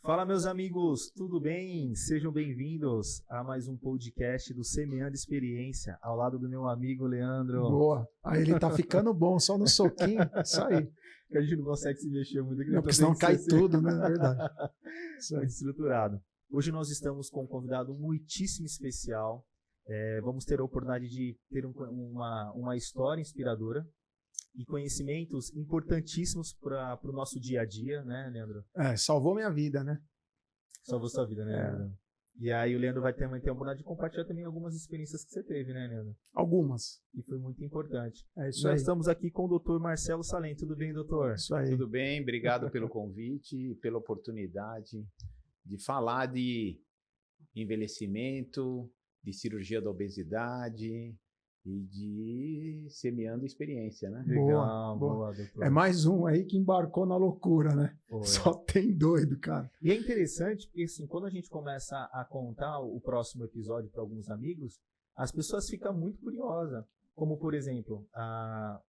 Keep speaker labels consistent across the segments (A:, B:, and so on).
A: Fala, meus amigos, tudo bem? Sejam bem-vindos a mais um podcast do Semeando Experiência, ao lado do meu amigo Leandro.
B: Boa. Aí ele tá ficando bom, só no soquinho, isso aí.
A: A gente não consegue se mexer muito aqui.
B: Não, porque senão cai tudo, né? Na verdade.
A: Muito estruturado. Hoje nós estamos com um convidado muitíssimo especial. Vamos ter a oportunidade de ter uma história inspiradora e conhecimentos importantíssimos para o nosso dia a dia, né, Leandro?
B: Salvou minha vida, né?
A: Salvou sua vida, né, Leandro? E aí o Leandro vai ter a oportunidade de compartilhar também algumas experiências que você teve, né, Leandro?
B: Algumas.
A: E foi muito importante.
B: Isso
A: Nós
B: aí.
A: estamos aqui com o Dr. Marcelo Salem. Tudo bem, doutor?
B: Isso aí.
C: Tudo bem, obrigado pelo convite e pela oportunidade de falar de envelhecimento, de cirurgia da obesidade e de semeando experiência, né?
A: Legal,
B: boa.
A: doutor.
B: É mais um aí que embarcou na loucura, né?
A: Foi.
B: Só tem doido, cara.
A: E é interessante porque, assim, quando a gente começa a contar o próximo episódio para alguns amigos, as pessoas ficam muito curiosas. Como, por exemplo,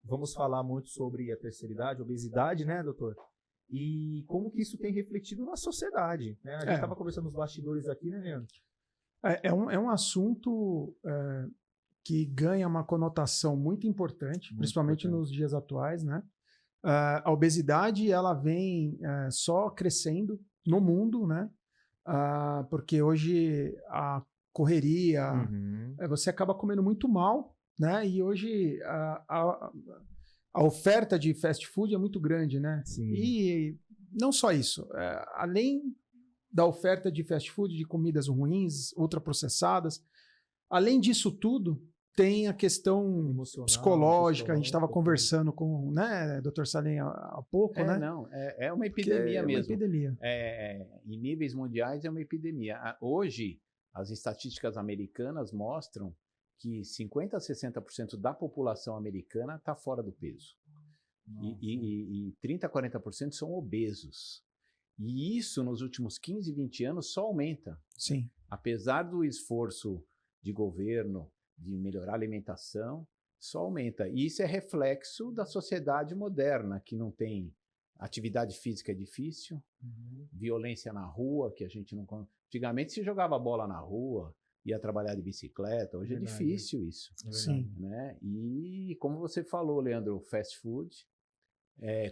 A: vamos falar muito sobre a terceira idade, obesidade, né, doutor? E como que isso tem refletido na sociedade, né? A gente estava conversando nos bastidores aqui, né, Leandro?
B: É um assunto que ganha uma conotação muito importante, principalmente nos dias atuais, né? A obesidade, ela vem só crescendo no mundo, né? Porque hoje a correria, você acaba comendo muito mal, né? E hoje a oferta de fast food é muito grande, né?
A: Sim.
B: E não só isso, além da oferta de fast food, de comidas ruins, ultraprocessadas, além disso tudo, tem a questão
A: Emocional,
B: psicológica. A gente estava conversando com, né, Dr. Salem há pouco, né?
C: Não, é uma epidemia mesmo.
B: É uma epidemia.
C: Em níveis mundiais é uma epidemia. Hoje, as estatísticas americanas mostram que 50% a 60% da população americana está fora do peso. E 30% a 40% são obesos. E isso, nos últimos 15, 20 anos, só aumenta.
B: Sim.
C: Apesar do esforço de governo de melhorar a alimentação, só aumenta. E isso é reflexo da sociedade moderna, que não tem atividade física é difícil, violência na rua, que a gente não... Antigamente se jogava bola na rua, ia trabalhar de bicicleta, hoje é difícil isso.
B: Sim.
C: Né? E como você falou, Leandro, fast food,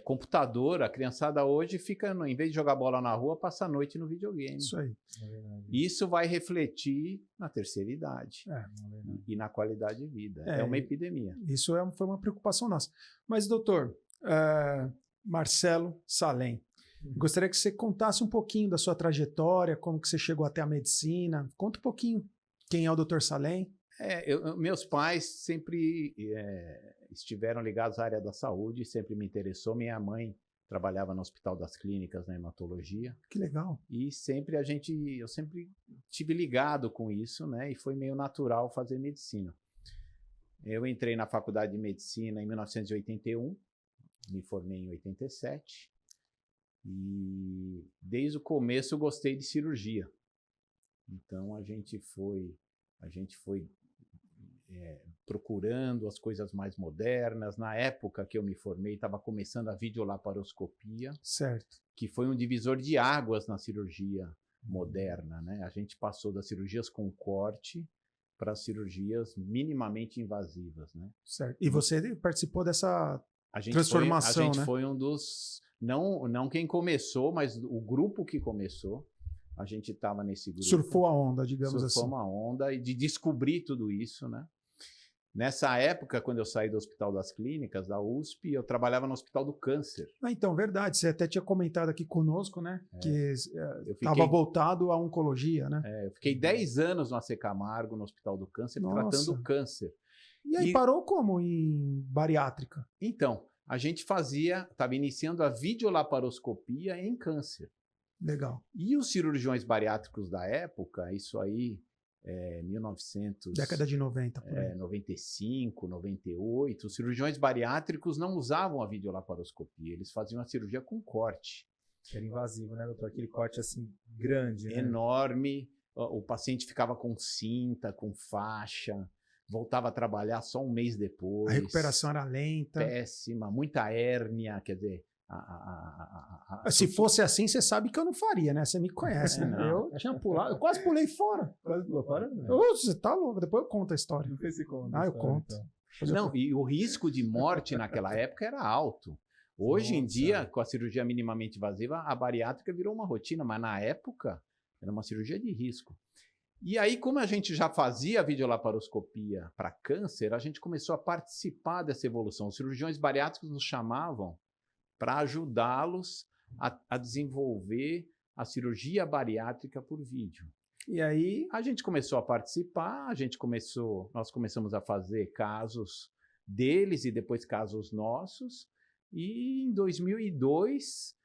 C: computador, a criançada hoje fica, em vez de jogar bola na rua, passa a noite no videogame.
B: Isso aí.
C: Isso vai refletir na terceira idade e na qualidade de vida. É uma epidemia.
B: Isso foi uma preocupação nossa. Mas, doutor Marcelo Salem, gostaria que você contasse um pouquinho da sua trajetória, como que você chegou até a medicina. Conta um pouquinho quem é o Dr. Salem.
C: Meus pais sempre estiveram ligados à área da saúde, sempre me interessou. Minha mãe trabalhava no Hospital das Clínicas, na hematologia.
B: Que legal.
C: E eu sempre tive ligado com isso, né? E foi meio natural fazer medicina. Eu entrei na faculdade de medicina em 1981, me formei em 87. E desde o começo eu gostei de cirurgia. Então a gente foi procurando as coisas mais modernas. Na época que eu me formei, estava começando a videolaparoscopia,
B: certo,
C: que foi um divisor de águas na cirurgia moderna, né? A gente passou das cirurgias com corte para as cirurgias minimamente invasivas, né?
B: Certo. E você participou dessa transformação,
C: a gente
B: né?
C: foi um dos... Não quem começou, mas o grupo que começou. A gente estava nesse grupo.
B: Surfou a onda, digamos assim.
C: Surfou uma onda e de descobrir tudo isso, né? Nessa época, quando eu saí do Hospital das Clínicas, da USP, eu trabalhava no Hospital do Câncer.
B: Então, verdade. Você até tinha comentado aqui conosco, né? Que
C: estava
B: voltado à oncologia, né?
C: Eu fiquei 10 anos no AC Camargo, no Hospital do Câncer, tratando câncer.
B: E aí parou como em bariátrica?
C: Então, a gente estava iniciando a videolaparoscopia em câncer.
B: Legal.
C: E os cirurgiões bariátricos da época, isso aí, 1900...
B: Década de 90, por aí.
C: 95, 98, os cirurgiões bariátricos não usavam a videolaparoscopia, eles faziam a cirurgia com corte.
A: Era invasivo, né, doutor? Aquele corte assim, grande, né?
C: Enorme, o paciente ficava com cinta, com faixa, voltava a trabalhar só um mês depois.
B: A recuperação era lenta.
C: Péssima, muita hérnia, quer dizer...
B: Se fosse assim, você sabe que eu não faria, né? Você me conhece, né?
C: Não.
B: Eu tinha pulado, eu quase pulei fora.
A: Quase pulou fora?
B: Você tá louco, depois eu conto a história.
A: Não sei se conta.
B: Ah, eu conto.
A: Então.
C: Não, e o risco de morte naquela época era alto. Hoje em dia, com a cirurgia minimamente invasiva, a bariátrica virou uma rotina, mas na época era uma cirurgia de risco. E aí, como a gente já fazia videolaparoscopia para câncer, a gente começou a participar dessa evolução. Os cirurgiões bariátricos nos chamavam para ajudá-los a desenvolver a cirurgia bariátrica por vídeo. E aí a gente começou a participar, nós começamos a fazer casos deles e depois casos nossos. E em 2002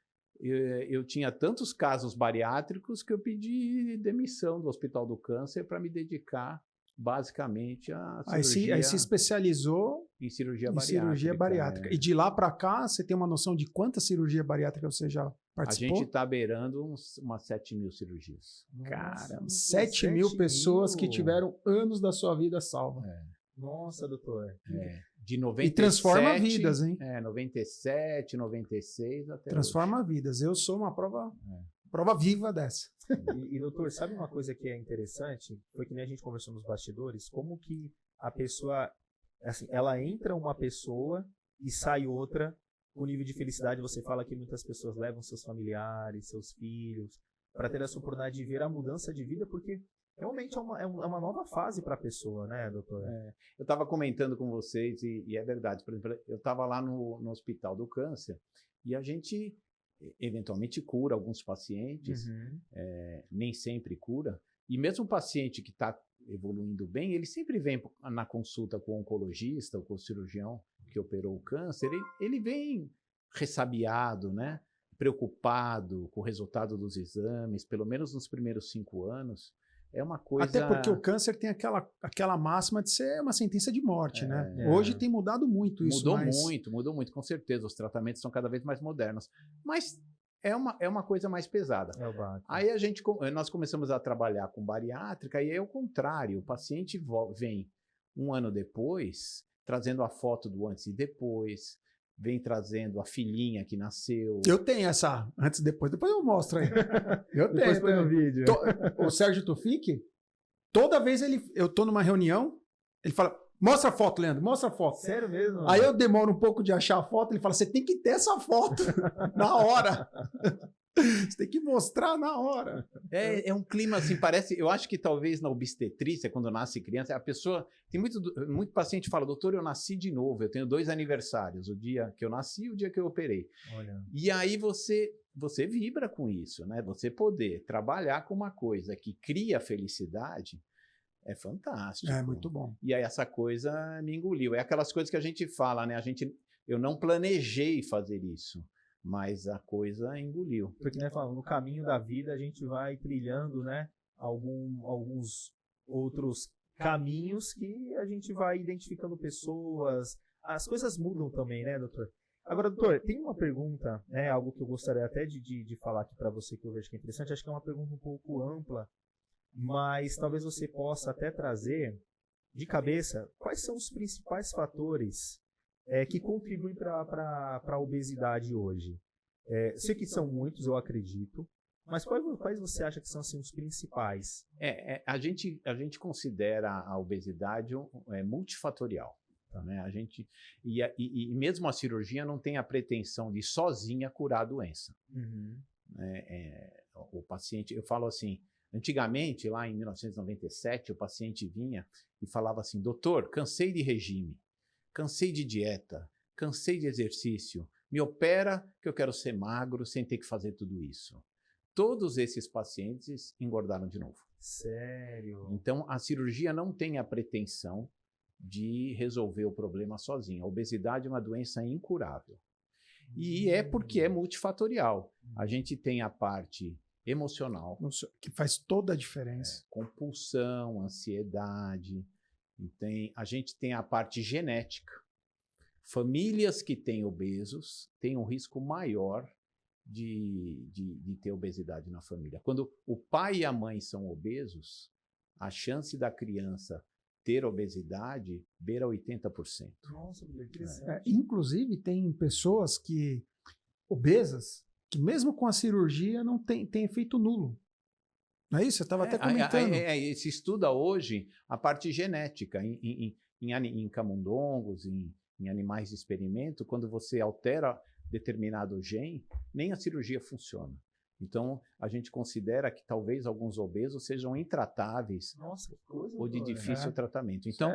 C: eu tinha tantos casos bariátricos que eu pedi demissão do Hospital do Câncer para me dedicar basicamente à cirurgia.
B: Aí se especializou
C: em cirurgia
B: bariátrica.
C: É.
B: E de lá para cá, você tem uma noção de quanta cirurgia bariátrica você já participou?
C: A gente está beirando umas 7.000 cirurgias.
B: Caramba, 7.000 pessoas que tiveram anos da sua vida salva.
A: Nossa, doutor.
C: De 97,
B: e transforma vidas, hein?
C: 97, 96 até
B: transforma vidas. Eu sou uma prova viva dessa.
A: E, doutor, sabe uma coisa que é interessante? Foi que nem a gente conversou nos bastidores, como que a pessoa, assim, ela entra uma pessoa e sai outra, o nível de felicidade. Você fala que muitas pessoas levam seus familiares, seus filhos, para ter essa oportunidade de ver a mudança de vida, porque realmente é uma nova fase para a pessoa, né, doutor?
C: Eu estava comentando com vocês, e é verdade. Por exemplo, eu estava lá no Hospital do Câncer e a gente eventualmente cura alguns pacientes, nem sempre cura. E mesmo o paciente que está evoluindo bem, ele sempre vem na consulta com o oncologista ou com o cirurgião que operou o câncer, ele vem ressabiado, né? Preocupado com o resultado dos exames, pelo menos nos primeiros 5 anos. É uma coisa...
B: Até porque o câncer tem aquela máxima de ser uma sentença de morte, né? Hoje tem mudado muito isso.
C: Mudou muito, com certeza. Os tratamentos são cada vez mais modernos. Mas é uma coisa mais pesada. Aí nós começamos a trabalhar com bariátrica e é o contrário. O paciente vem 1 ano depois, trazendo a foto do antes e depois, vem trazendo a filhinha que nasceu.
B: Eu tenho essa antes e depois eu mostro aí. Eu tenho.
A: Depois põe no vídeo.
B: O Sérgio Tufik, toda vez eu tô numa reunião, ele fala, mostra a foto, Leandro, mostra a foto.
A: Sério mesmo?
B: Aí eu demoro um pouco de achar a foto, ele fala, você tem que ter essa foto na hora. Você tem que mostrar na hora.
C: É um clima assim, parece... Eu acho que talvez na obstetrícia, quando nasce criança, a pessoa... Tem muito paciente que fala, doutor, eu nasci de novo, eu tenho 2 aniversários, o dia que eu nasci e o dia que eu operei.
A: Olha.
C: E aí você vibra com isso, né? Você poder trabalhar com uma coisa que cria felicidade é fantástico.
B: É muito bom.
C: E aí essa coisa me engoliu. É aquelas coisas que a gente fala, né? Eu não planejei fazer isso, mas a coisa engoliu.
A: Porque, né, no caminho da vida a gente vai trilhando, né, alguns outros caminhos que a gente vai identificando pessoas. As coisas mudam também, né, doutor? Agora, doutor, tem uma pergunta, né, algo que eu gostaria até de falar aqui para você, que eu vejo que é interessante. Acho que é uma pergunta um pouco ampla, mas talvez você possa até trazer de cabeça quais são os principais fatores que contribuem para a obesidade hoje. Sei que são muitos, eu acredito, mas quais você acha que são assim, os principais?
C: A gente considera a obesidade multifatorial. Tá, né? E mesmo a cirurgia não tem a pretensão de sozinha curar a doença. O paciente, eu falo assim, antigamente, lá em 1997, o paciente vinha e falava assim, doutor, cansei de regime, cansei de dieta, cansei de exercício, me opera que eu quero ser magro sem ter que fazer tudo isso. Todos esses pacientes engordaram de novo.
A: Sério?
C: Então, a cirurgia não tem a pretensão de resolver o problema sozinha. A obesidade é uma doença incurável. E é porque é multifatorial. A gente tem a parte emocional,
B: que faz toda a diferença.
C: Compulsão, ansiedade. A gente tem a parte genética. Famílias que têm obesos têm um risco maior de ter obesidade na família. Quando o pai e a mãe são obesos, a chance da criança ter obesidade beira 80%.
A: Nossa, que interessante.
B: Inclusive, tem pessoas que obesas que mesmo com a cirurgia não tem efeito nulo. Não é isso? Você estava até comentando.
C: Se estuda hoje a parte genética em camundongos, em animais de experimento, quando você altera determinado gene, nem a cirurgia funciona. Então, a gente considera que talvez alguns obesos sejam intratáveis.
A: Nossa, que coisa,
C: ou de difícil tratamento.
B: Então,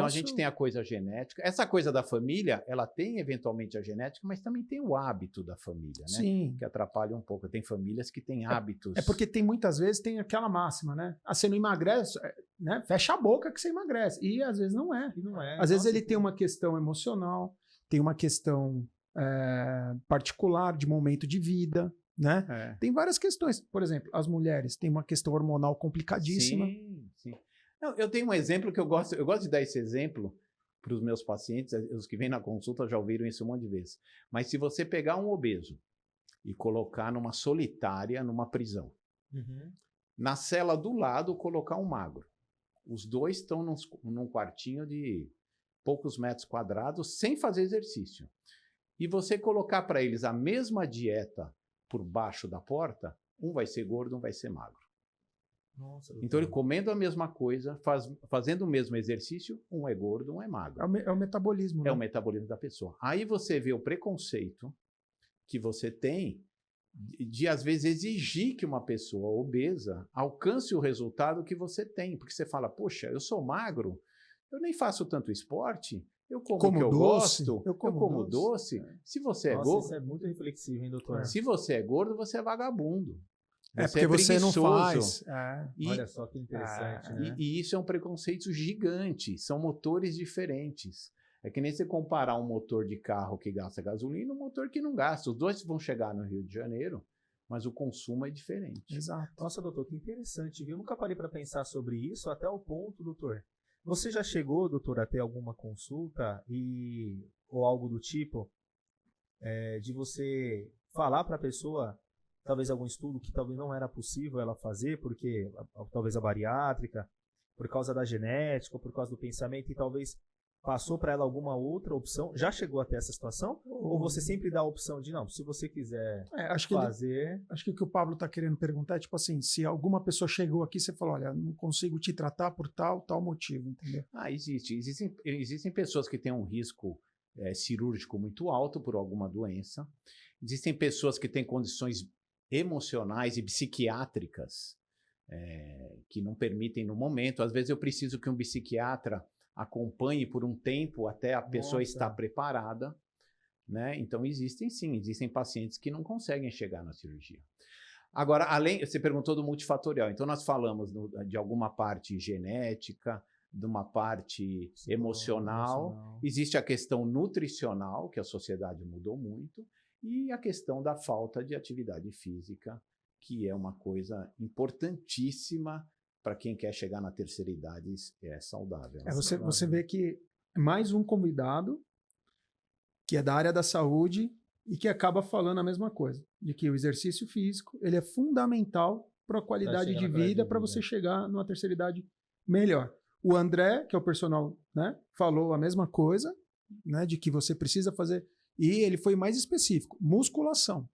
C: a gente tem a coisa genética. Essa coisa da família, ela tem eventualmente a genética, mas também tem o hábito da família, né?
B: Sim.
C: Que atrapalha um pouco. Tem famílias que têm hábitos.
B: É porque muitas vezes tem aquela máxima, né? Ah, você não emagrece, né? Fecha a boca que você emagrece. E às vezes não é.
A: E não é.
B: Às vezes ele tem uma questão emocional, tem uma questão particular de momento de vida, né? Tem várias questões. Por exemplo, as mulheres têm uma questão hormonal complicadíssima.
C: Sim. Eu tenho um exemplo que eu gosto de dar esse exemplo para os meus pacientes, os que vêm na consulta já ouviram isso um monte de vezes. Mas se você pegar um obeso e colocar numa solitária, numa prisão, na cela do lado colocar um magro, os dois estão num quartinho de poucos metros quadrados sem fazer exercício, e você colocar para eles a mesma dieta por baixo da porta, um vai ser gordo, um vai ser magro.
A: Nossa,
C: então ele comendo a mesma coisa, fazendo o mesmo exercício, um é gordo, um é magro.
B: É o metabolismo.
C: É o metabolismo da pessoa. Aí você vê o preconceito que você tem de às vezes exigir que uma pessoa obesa alcance o resultado que você tem. Porque você fala, poxa, eu sou magro, eu nem faço tanto esporte, eu como o que eu gosto, eu como doce. Se você é gordo...
A: Isso é muito reflexivo, hein, doutor?
C: Se você é gordo, você é vagabundo.
B: Porque você não faz.
A: Olha só que interessante. Né?
C: E isso é um preconceito gigante. São motores diferentes. É que nem você comparar um motor de carro que gasta gasolina e um motor que não gasta. Os dois vão chegar no Rio de Janeiro, mas o consumo é diferente.
A: Exato. Nossa, doutor, que interessante. Eu nunca parei para pensar sobre isso até o ponto, doutor. Você já chegou, doutor, a ter alguma consulta ou algo do tipo de você falar para a pessoa, talvez algum estudo que talvez não era possível ela fazer, porque talvez a bariátrica, por causa da genética, ou por causa do pensamento, e talvez passou para ela alguma outra opção? Já chegou até essa situação? Ou você sempre dá a opção de, não, se você quiser fazer...
B: Acho que o que o Pablo está querendo perguntar é, tipo assim, se alguma pessoa chegou aqui e você falou, olha, não consigo te tratar por tal motivo, entendeu?
C: Existem pessoas que têm um risco cirúrgico muito alto por alguma doença. Existem pessoas que têm condições emocionais e psiquiátricas que não permitem no momento. Às vezes eu preciso que um psiquiatra acompanhe por um tempo até a pessoa estar preparada, né? Então existem pacientes que não conseguem chegar na cirurgia. Agora, você perguntou do multifatorial, então nós falamos de alguma parte genética, de uma parte emocional, existe a questão nutricional, que a sociedade mudou muito, e a questão da falta de atividade física, que é uma coisa importantíssima para quem quer chegar na terceira idade saudável.
B: Você vê que mais um convidado que é da área da saúde e que acaba falando a mesma coisa, de que o exercício físico ele é fundamental para a qualidade de vida, para você chegar numa terceira idade melhor. O André, que é o personal, né, falou a mesma coisa, né, de que você precisa fazer, e ele foi mais específico, musculação.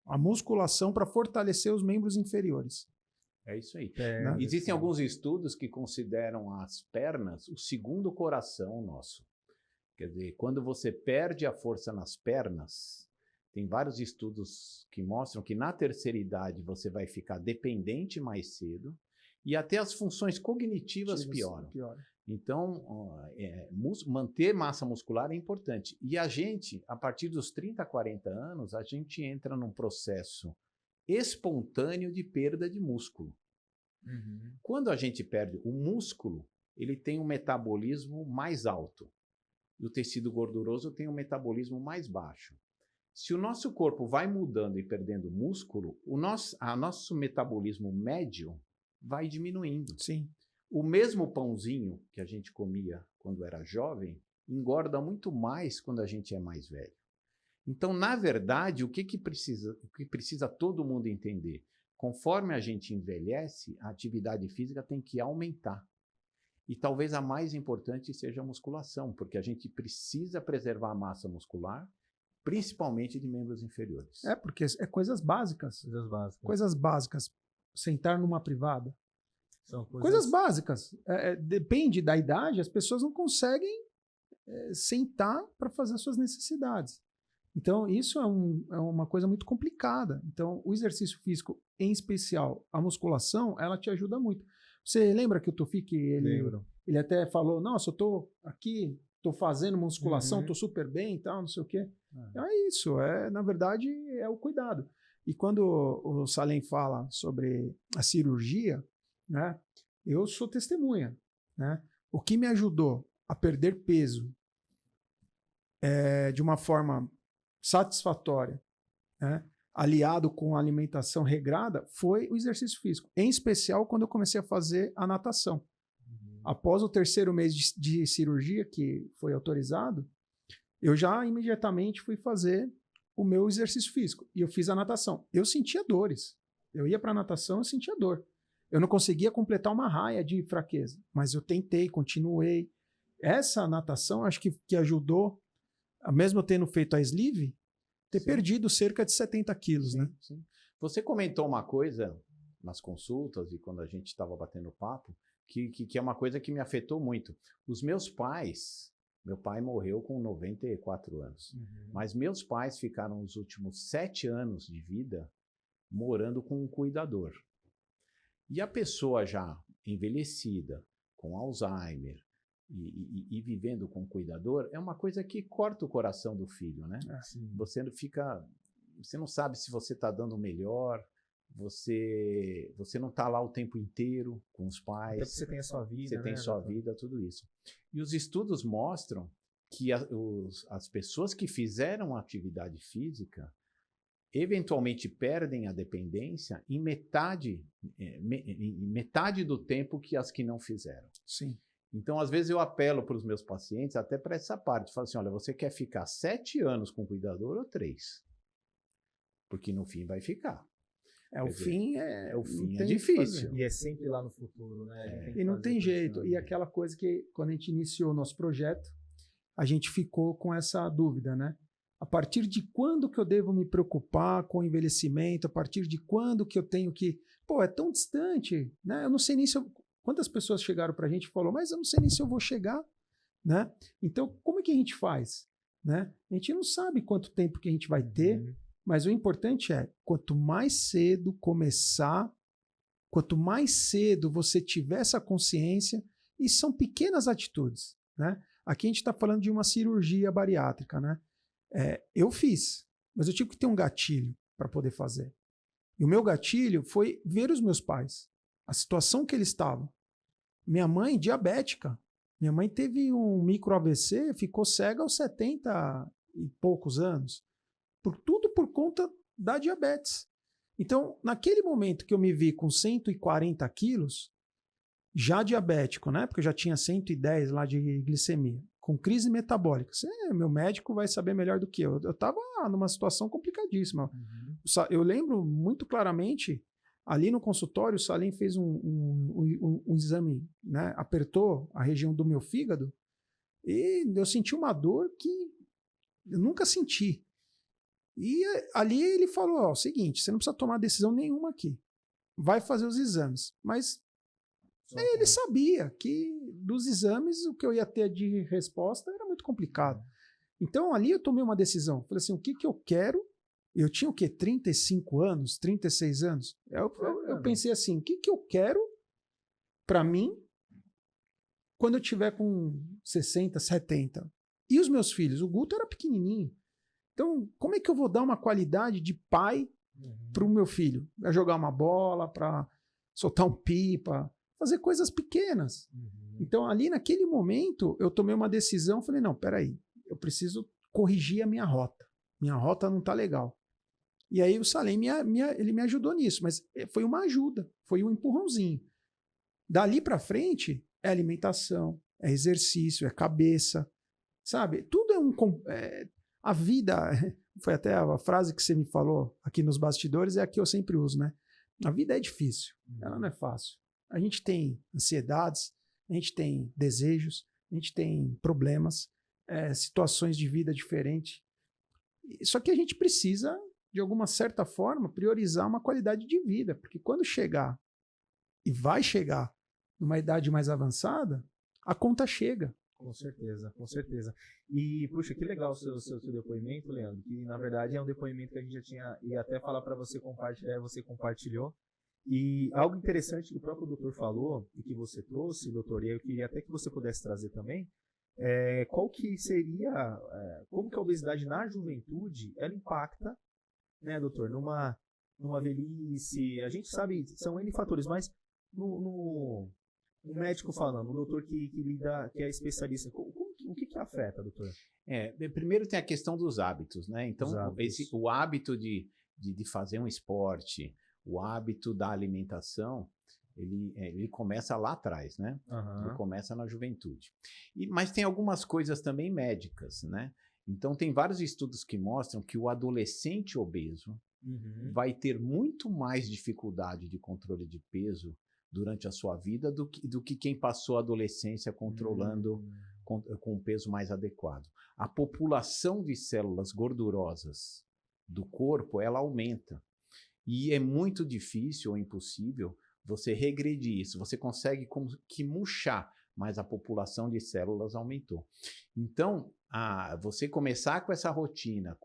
B: A musculação para fortalecer os membros inferiores.
C: É isso aí. Existem alguns estudos que consideram as pernas o segundo coração nosso. Quer dizer, quando você perde a força nas pernas, tem vários estudos que mostram que na terceira idade você vai ficar dependente mais cedo e até as funções cognitivas pioram. Então, manter massa muscular é importante. E a gente, a partir dos 30, 40 anos, a gente entra num processo espontâneo de perda de músculo. Quando a gente perde o músculo, ele tem um metabolismo mais alto. E o tecido gorduroso tem um metabolismo mais baixo. Se o nosso corpo vai mudando e perdendo músculo, nosso metabolismo médio vai diminuindo.
B: Sim.
C: O mesmo pãozinho que a gente comia quando era jovem engorda muito mais quando a gente é mais velho. Então, na verdade, o que precisa todo mundo entender? Conforme a gente envelhece, a atividade física tem que aumentar. E talvez a mais importante seja a musculação, porque a gente precisa preservar a massa muscular, principalmente de membros inferiores.
B: Porque é coisas básicas.
A: Coisas básicas.
B: Coisas básicas. Sentar numa privada.
A: São
B: Coisas básicas. Depende da idade, as pessoas não conseguem sentar para fazer as suas necessidades. Então, isso é uma coisa muito complicada. Então, o exercício físico, em especial a musculação, ela te ajuda muito. Você lembra que o Tufik, ele até falou, nossa, eu estou aqui, estou fazendo musculação, estou super bem e tal, não sei o quê. Então, é isso. Na verdade, é o cuidado. E quando o Salem fala sobre a cirurgia, né, eu sou testemunha. Né? O que me ajudou a perder peso de uma forma satisfatória, né, aliado com a alimentação regrada, foi o exercício físico. Em especial quando eu comecei a fazer a natação. Após o 3º mês de cirurgia que foi autorizado, eu já imediatamente fui fazer o meu exercício físico. E eu fiz a natação. Eu sentia dores. Eu ia para a natação, eu sentia dor. Eu não conseguia completar uma raia de fraqueza. Mas eu tentei, continuei. Essa natação, acho que ajudou, mesmo eu tendo feito a sleeve, ter perdido cerca de 70 quilos. Né?
C: Sim. Você comentou uma coisa nas consultas e quando a gente estava batendo papo, que é uma coisa que me afetou muito. Os meus pais... Meu pai morreu com 94 anos. Mas meus pais ficaram os últimos 7 anos de vida morando com um cuidador. E a pessoa já envelhecida, com Alzheimer e vivendo com um cuidador, é uma coisa que corta o coração do filho, né? Você não sabe se você está dando o melhor, você não está lá o tempo inteiro com os pais.
A: Até porque você tem a sua vida.
C: Você tem sua vida, tudo isso. E os estudos mostram que as pessoas que fizeram atividade física eventualmente perdem a dependência em metade do tempo que as que não fizeram.
B: Sim.
C: Então, às vezes, eu apelo para os meus pacientes até para essa parte. Falo assim, olha, você quer ficar 7 anos com o cuidador ou 3? Porque no fim vai ficar.
B: O fim é
C: difícil.
A: E é sempre lá no futuro, né?
B: E não tem jeito. E aquela coisa que, quando a gente iniciou o nosso projeto, a gente ficou com essa dúvida, né? A partir de quando que eu devo me preocupar com o envelhecimento? A partir de quando que eu tenho que... Pô, é tão distante, né? Eu não sei nem se eu... Quantas pessoas chegaram para a gente e falaram, mas eu não sei nem se eu vou chegar, né? Então, como é que a gente faz? Né? A gente não sabe quanto tempo que a gente vai ter, mas o importante é, quanto mais cedo começar, quanto mais cedo você tiver essa consciência, e são pequenas atitudes, né? Aqui a gente está falando de uma cirurgia bariátrica, né? Eu fiz, mas eu tive que ter um gatilho para poder fazer. E o meu gatilho foi ver os meus pais, a situação que eles estavam. Minha mãe, diabética. Minha mãe teve um micro AVC, ficou cega aos 70 e poucos anos. Tudo por conta da diabetes. Então, naquele momento que eu me vi com 140 quilos, já diabético, né? Porque eu já tinha 110 lá de glicemia, com crise metabólica. Meu médico vai saber melhor do que eu. Eu estava numa situação complicadíssima. Eu lembro muito claramente, ali no consultório, o Salem fez um exame, né? Apertou a região do meu fígado e eu senti uma dor que eu nunca senti. E ali ele falou, o seguinte, você não precisa tomar decisão nenhuma aqui. Vai fazer os exames. Mas ele sabia que dos exames o que eu ia ter de resposta era muito complicado. Então ali eu tomei uma decisão. Falei assim, o que eu quero? Eu tinha o quê? 35 anos, 36 anos? Eu pensei assim, o que eu quero para mim quando eu tiver com 60, 70? E os meus filhos? O Guto era pequenininho. Então, como é que eu vou dar uma qualidade de pai para o meu filho? Para jogar uma bola, para soltar um pipa, fazer coisas pequenas. Então, ali naquele momento, eu tomei uma decisão, falei, não, peraí, eu preciso corrigir a minha rota. Minha rota não está legal. E aí o Salem, ele me ajudou nisso, mas foi uma ajuda, foi um empurrãozinho. Dali para frente, é alimentação, é exercício, é cabeça, sabe? Tudo a vida, foi até a frase que você me falou aqui nos bastidores, é a que eu sempre uso, né? A vida é difícil, ela não é fácil. A gente tem ansiedades, a gente tem desejos, a gente tem problemas, situações de vida diferentes. Só que a gente precisa, de alguma certa forma, priorizar uma qualidade de vida, porque quando chegar, e vai chegar, numa idade mais avançada, a conta chega.
A: Com certeza, com certeza. E, puxa, que legal o seu depoimento, Leandro, que na verdade é um depoimento que a gente já tinha, ia até falar para você compartilhar, você compartilhou. E algo interessante que o próprio doutor falou, e que você trouxe, doutor, e eu queria até que você pudesse trazer também, qual que seria, como que a obesidade na juventude, ela impacta, né, doutor, numa velhice, a gente sabe, são N fatores, mas no médico falando, o doutor que lida, que é especialista, o que afeta, doutor?
C: Primeiro tem a questão dos hábitos, né? Então, o hábito de fazer um esporte, o hábito da alimentação, ele começa lá atrás, né? Ele começa na juventude. Mas tem algumas coisas também médicas, né? Então, tem vários estudos que mostram que o adolescente obeso vai ter muito mais dificuldade de controle de peso durante a sua vida do que quem passou a adolescência controlando com um peso mais adequado. A população de células gordurosas do corpo, ela aumenta. E é muito difícil ou impossível você regredir isso. Você consegue como que murchar, mas a população de células aumentou. Então, você começar com essa rotina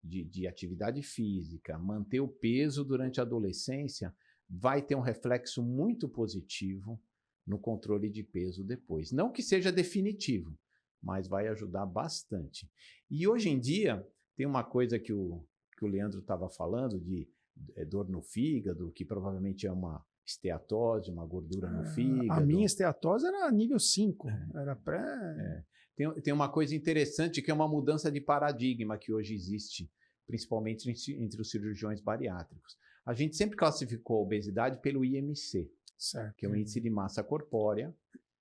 C: de atividade física, manter o peso durante a adolescência, vai ter um reflexo muito positivo no controle de peso depois. Não que seja definitivo, mas vai ajudar bastante. E hoje em dia, tem uma coisa que o Leandro estava falando, de dor no fígado, que provavelmente é uma esteatose, uma gordura no fígado.
B: A minha esteatose era nível 5, era pré...
C: Tem uma coisa interessante, que é uma mudança de paradigma que hoje existe, principalmente entre os cirurgiões bariátricos. A gente sempre classificou a obesidade pelo IMC,
B: certo,
C: que é o índice de massa corpórea.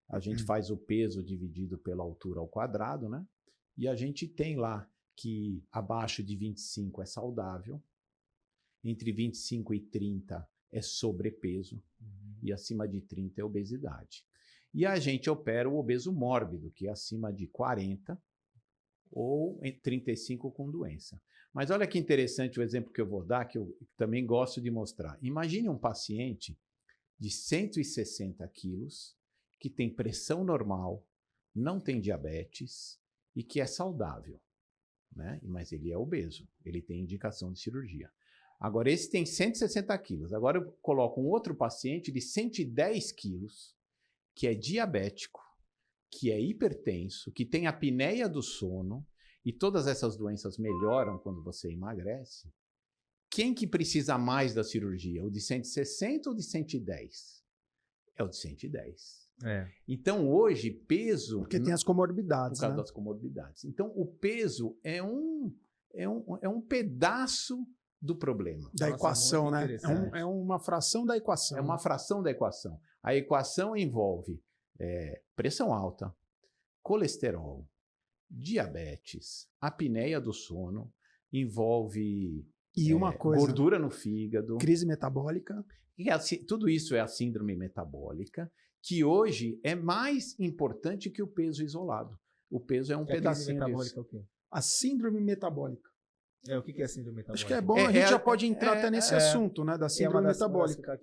C: A gente faz o peso dividido pela altura ao quadrado, né? E a gente tem lá que abaixo de 25 é saudável, entre 25 e 30 é sobrepeso, e acima de 30 é obesidade. E a gente opera o obeso mórbido, que é acima de 40 ou 35 com doença. Mas olha que interessante o exemplo que eu vou dar, que eu também gosto de mostrar. Imagine um paciente de 160 quilos, que tem pressão normal, não tem diabetes e que é saudável, né? Mas ele é obeso, ele tem indicação de cirurgia. Agora, esse tem 160 quilos. Agora eu coloco um outro paciente de 110 quilos, que é diabético, que é hipertenso, que tem apneia do sono, e todas essas doenças melhoram quando você emagrece. Quem que precisa mais da cirurgia? O de 160 ou de 110? É o de 110. Então, hoje, peso...
B: Porque tem as comorbidades,
C: por causa
B: né?
C: das comorbidades. Então, o peso é um pedaço do problema.
B: Da equação, né? É uma fração da equação.
C: É uma fração da equação. A equação envolve pressão alta, colesterol, diabetes, apneia do sono, envolve gordura no fígado.
B: Crise metabólica.
C: Tudo isso é a síndrome metabólica, que hoje é mais importante que o peso isolado. O peso é um pedacinho disso.
A: O quê?
B: A síndrome metabólica.
A: O que é síndrome metabólica?
B: Acho que é bom, a gente já pode entrar até nesse assunto, né, da síndrome metabólica.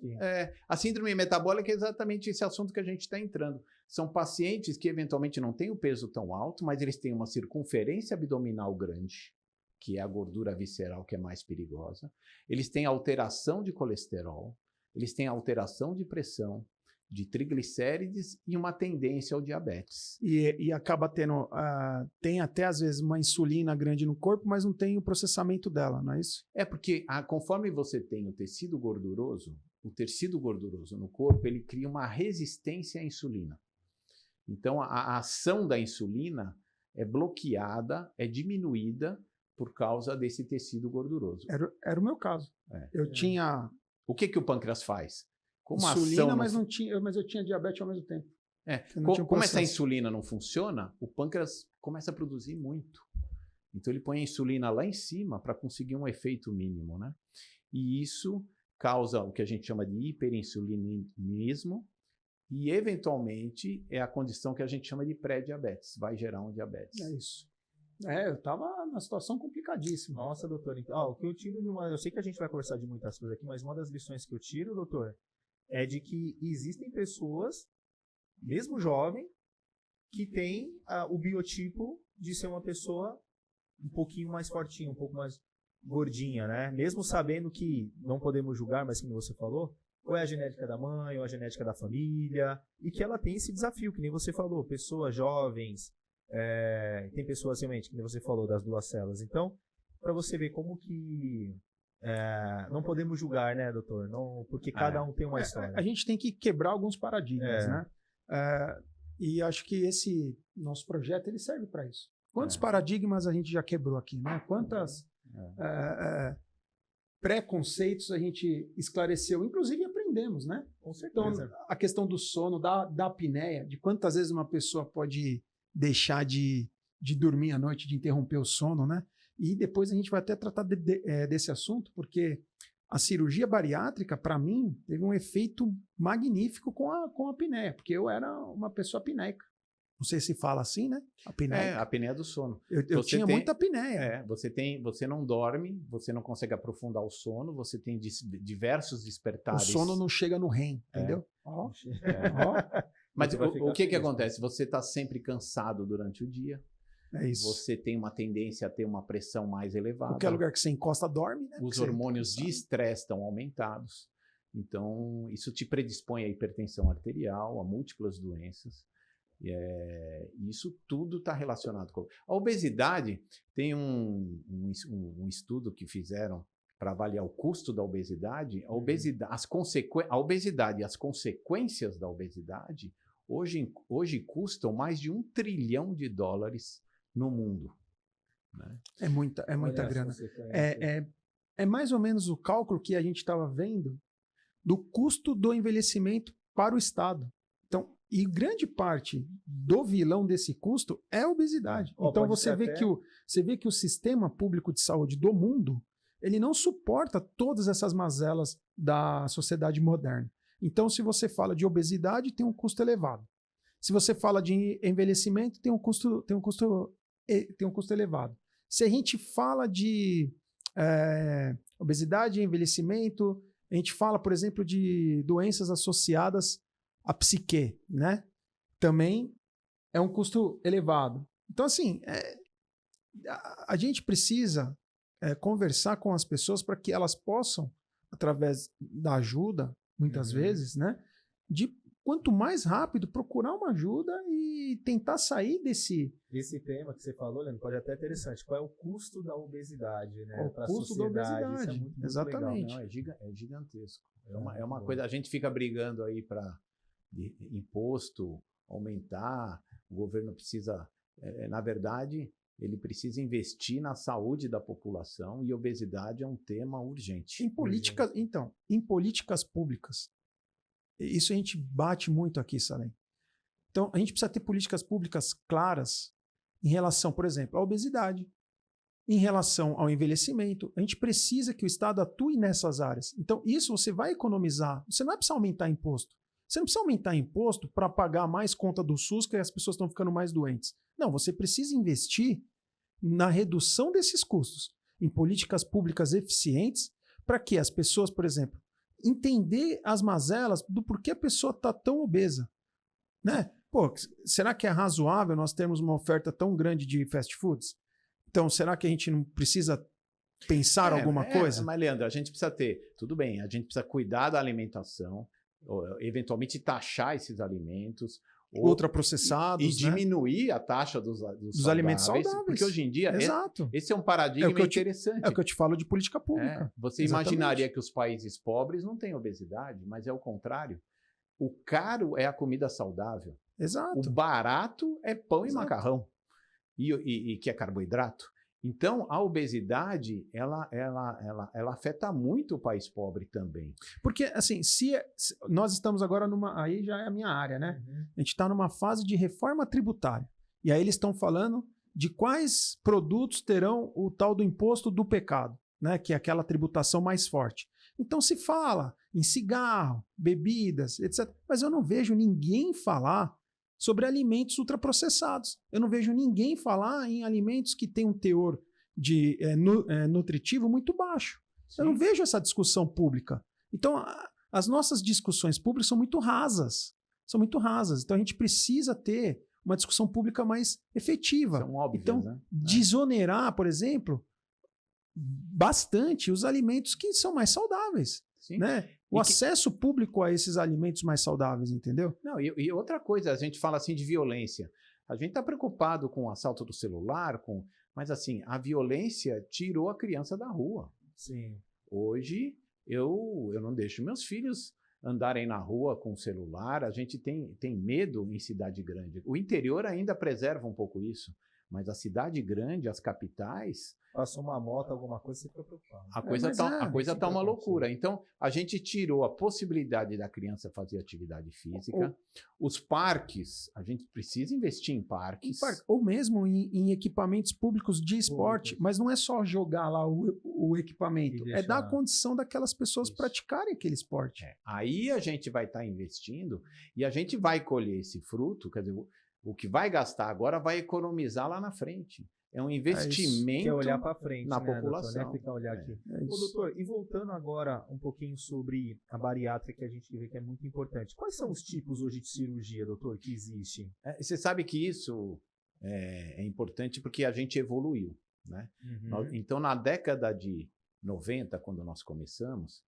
C: A síndrome metabólica é exatamente esse assunto que a gente está entrando. São pacientes que eventualmente não têm o peso tão alto, mas eles têm uma circunferência abdominal grande, que é a gordura visceral que é mais perigosa. Eles têm alteração de colesterol, eles têm alteração de pressão, de triglicérides e uma tendência ao diabetes.
B: E acaba tendo, tem até às vezes uma insulina grande no corpo, mas não tem o processamento dela, não é isso?
C: Porque conforme você tem o tecido gorduroso no corpo, ele cria uma resistência à insulina. Então, a ação da insulina é bloqueada, é diminuída por causa desse tecido gorduroso.
B: Era o meu caso. Eu tinha...
C: O que o pâncreas faz? Como
B: insulina, mas eu tinha diabetes ao mesmo tempo.
C: Como essa insulina não funciona, o pâncreas começa a produzir muito. Então ele põe a insulina lá em cima para conseguir um efeito mínimo, né? E isso causa o que a gente chama de hiperinsulinismo e, eventualmente, é a condição que a gente chama de pré-diabetes. Vai gerar um diabetes.
B: É isso. Eu tava numa situação complicadíssima.
A: Nossa, doutor. Então, o que eu tiro eu sei que a gente vai conversar de muitas coisas aqui, mas uma das lições que eu tiro, doutor, é de que existem pessoas, mesmo jovem, que têm o biotipo de ser uma pessoa um pouquinho mais fortinha, um pouco mais gordinha, né? Mesmo sabendo que não podemos julgar, mas como você falou, ou é a genética da mãe, ou a genética da família, e que ela tem esse desafio, que nem você falou, pessoas jovens, tem pessoas realmente, que nem você falou, das duas células. Então, para você ver como que não podemos julgar, né, doutor? Não, porque cada um tem uma história.
B: A gente tem que quebrar alguns paradigmas, né? E acho que esse nosso projeto ele serve para isso. Quantos paradigmas a gente já quebrou aqui, né? Quantas preconceitos a gente esclareceu, inclusive aprendemos, né?
A: Com certeza.
B: Então, a questão do sono, da apneia, de quantas vezes uma pessoa pode deixar de dormir à noite, de interromper o sono, né? E depois a gente vai até tratar desse assunto, porque a cirurgia bariátrica, para mim, teve um efeito magnífico com a apneia, porque eu era uma pessoa apneica. Não sei se fala assim, né?
C: A apneia do sono.
B: Eu tinha muita apneia.
C: Você não dorme, você não consegue aprofundar o sono, você tem diversos despertares.
B: O sono não chega no REM, entendeu?
C: Mas o que acontece? Você está sempre cansado durante o dia.
B: É isso.
C: Você tem uma tendência a ter uma pressão mais elevada.
B: Qualquer lugar que você encosta, dorme, né?
C: Os hormônios de estresse estão aumentados. Então, isso te predispõe à hipertensão arterial, a múltiplas doenças. Isso tudo está relacionado com... A obesidade, tem um estudo que fizeram para avaliar o custo da obesidade. A obesidade e as consequências da obesidade hoje custam mais de $1 trilhão no mundo. Né?
B: É muita grana. É mais ou menos o cálculo que a gente estava vendo do custo do envelhecimento para o Estado. Então, e grande parte do vilão desse custo é a obesidade. Então você vê que o sistema público de saúde do mundo, ele não suporta todas essas mazelas da sociedade moderna. Então, se você fala de obesidade, tem um custo elevado. Se você fala de envelhecimento, tem um custo elevado. Se a gente fala de obesidade e envelhecimento, a gente fala, por exemplo, de doenças associadas à psique, né? Também é um custo elevado. Então, assim, a gente precisa conversar com as pessoas para que elas possam, através da ajuda, muitas vezes, né? De quanto mais rápido procurar uma ajuda e tentar sair desse...
A: Esse tema que você falou, Leandro, pode até ser interessante. Qual é o custo da obesidade, né?
B: O custo da obesidade,
A: isso é muito
B: exatamente.
A: Legal.
C: Não, é gigantesco. É uma coisa... A gente fica brigando aí para imposto aumentar, o governo precisa... na verdade, ele precisa investir na saúde da população e obesidade é um tema urgente.
B: Em políticas públicas, isso a gente bate muito aqui, Salem. Então, a gente precisa ter políticas públicas claras em relação, por exemplo, à obesidade, em relação ao envelhecimento. A gente precisa que o Estado atue nessas áreas. Então, isso você vai economizar. Você não vai precisar aumentar imposto. Você não precisa aumentar imposto para pagar mais conta do SUS, que as pessoas estão ficando mais doentes. Não, você precisa investir na redução desses custos, em políticas públicas eficientes, para que as pessoas, por exemplo, entender as mazelas do porquê a pessoa está tão obesa. Né? Pô, será que é razoável nós termos uma oferta tão grande de fast foods? Então, será que a gente não precisa pensar alguma coisa?
C: Mas, Leandro, a gente precisa ter... Tudo bem, a gente precisa cuidar da alimentação, eventualmente taxar esses alimentos...
B: ultraprocessados,
C: e diminuir a taxa dos
B: alimentos saudáveis.
C: Porque hoje em dia,
B: exato,
C: esse é um paradigma interessante.
B: É o que eu te falo de política pública.
C: Você imaginaria que os países pobres não têm obesidade, mas é o contrário. O caro é a comida saudável.
B: Exato.
C: O barato é pão e macarrão, e que é carboidrato. Então, a obesidade, ela afeta muito o país pobre também.
B: Porque, assim, se nós estamos agora aí já é a minha área, né? A gente está numa fase de reforma tributária. E aí eles estão falando de quais produtos terão o tal do imposto do pecado, né? Que é aquela tributação mais forte. Então se fala em cigarro, bebidas, etc. Mas eu não vejo ninguém falar sobre alimentos ultraprocessados. Eu não vejo ninguém falar em alimentos que têm um teor de nutritivo muito baixo. Sim. Eu não vejo essa discussão pública. Então, as nossas discussões públicas são muito rasas. São muito rasas. Então, a gente precisa ter uma discussão pública mais efetiva.
C: São óbvias,
B: então,
C: né?
B: desonerar, por exemplo, bastante os alimentos que são mais saudáveis.
C: Sim.
B: Né? O acesso público a esses alimentos mais saudáveis, entendeu?
C: Não, e outra coisa, a gente fala assim de violência. A gente está preocupado com o assalto do celular, mas assim, a violência tirou a criança da rua.
A: Sim.
C: Hoje, eu não deixo meus filhos andarem na rua com o celular. A gente tem medo em cidade grande. O interior ainda preserva um pouco isso, mas a cidade grande, as capitais...
A: Passou uma moto, alguma coisa, você fica preocupado.
C: A coisa tá uma loucura. Então, a gente tirou a possibilidade da criança fazer atividade física. Os parques, a gente precisa investir em parques.
B: Ou mesmo em equipamentos públicos de esporte, mas não é só jogar lá o equipamento, é dar a condição daquelas pessoas praticarem aquele esporte.
C: Aí a gente vai estar investindo e a gente vai colher esse fruto, quer dizer, o que vai gastar agora vai economizar lá na frente. É um investimento
A: é olhar para frente,
C: na
A: né,
C: população.
A: Doutor, né? Olhar aqui. Ô, doutor, e voltando agora um pouquinho sobre a bariátrica, que a gente vê que é muito importante. Quais são os tipos hoje de cirurgia, doutor, que existem?
C: Você sabe que isso é importante porque a gente evoluiu, né? Então, na década de 90, quando nós começamos,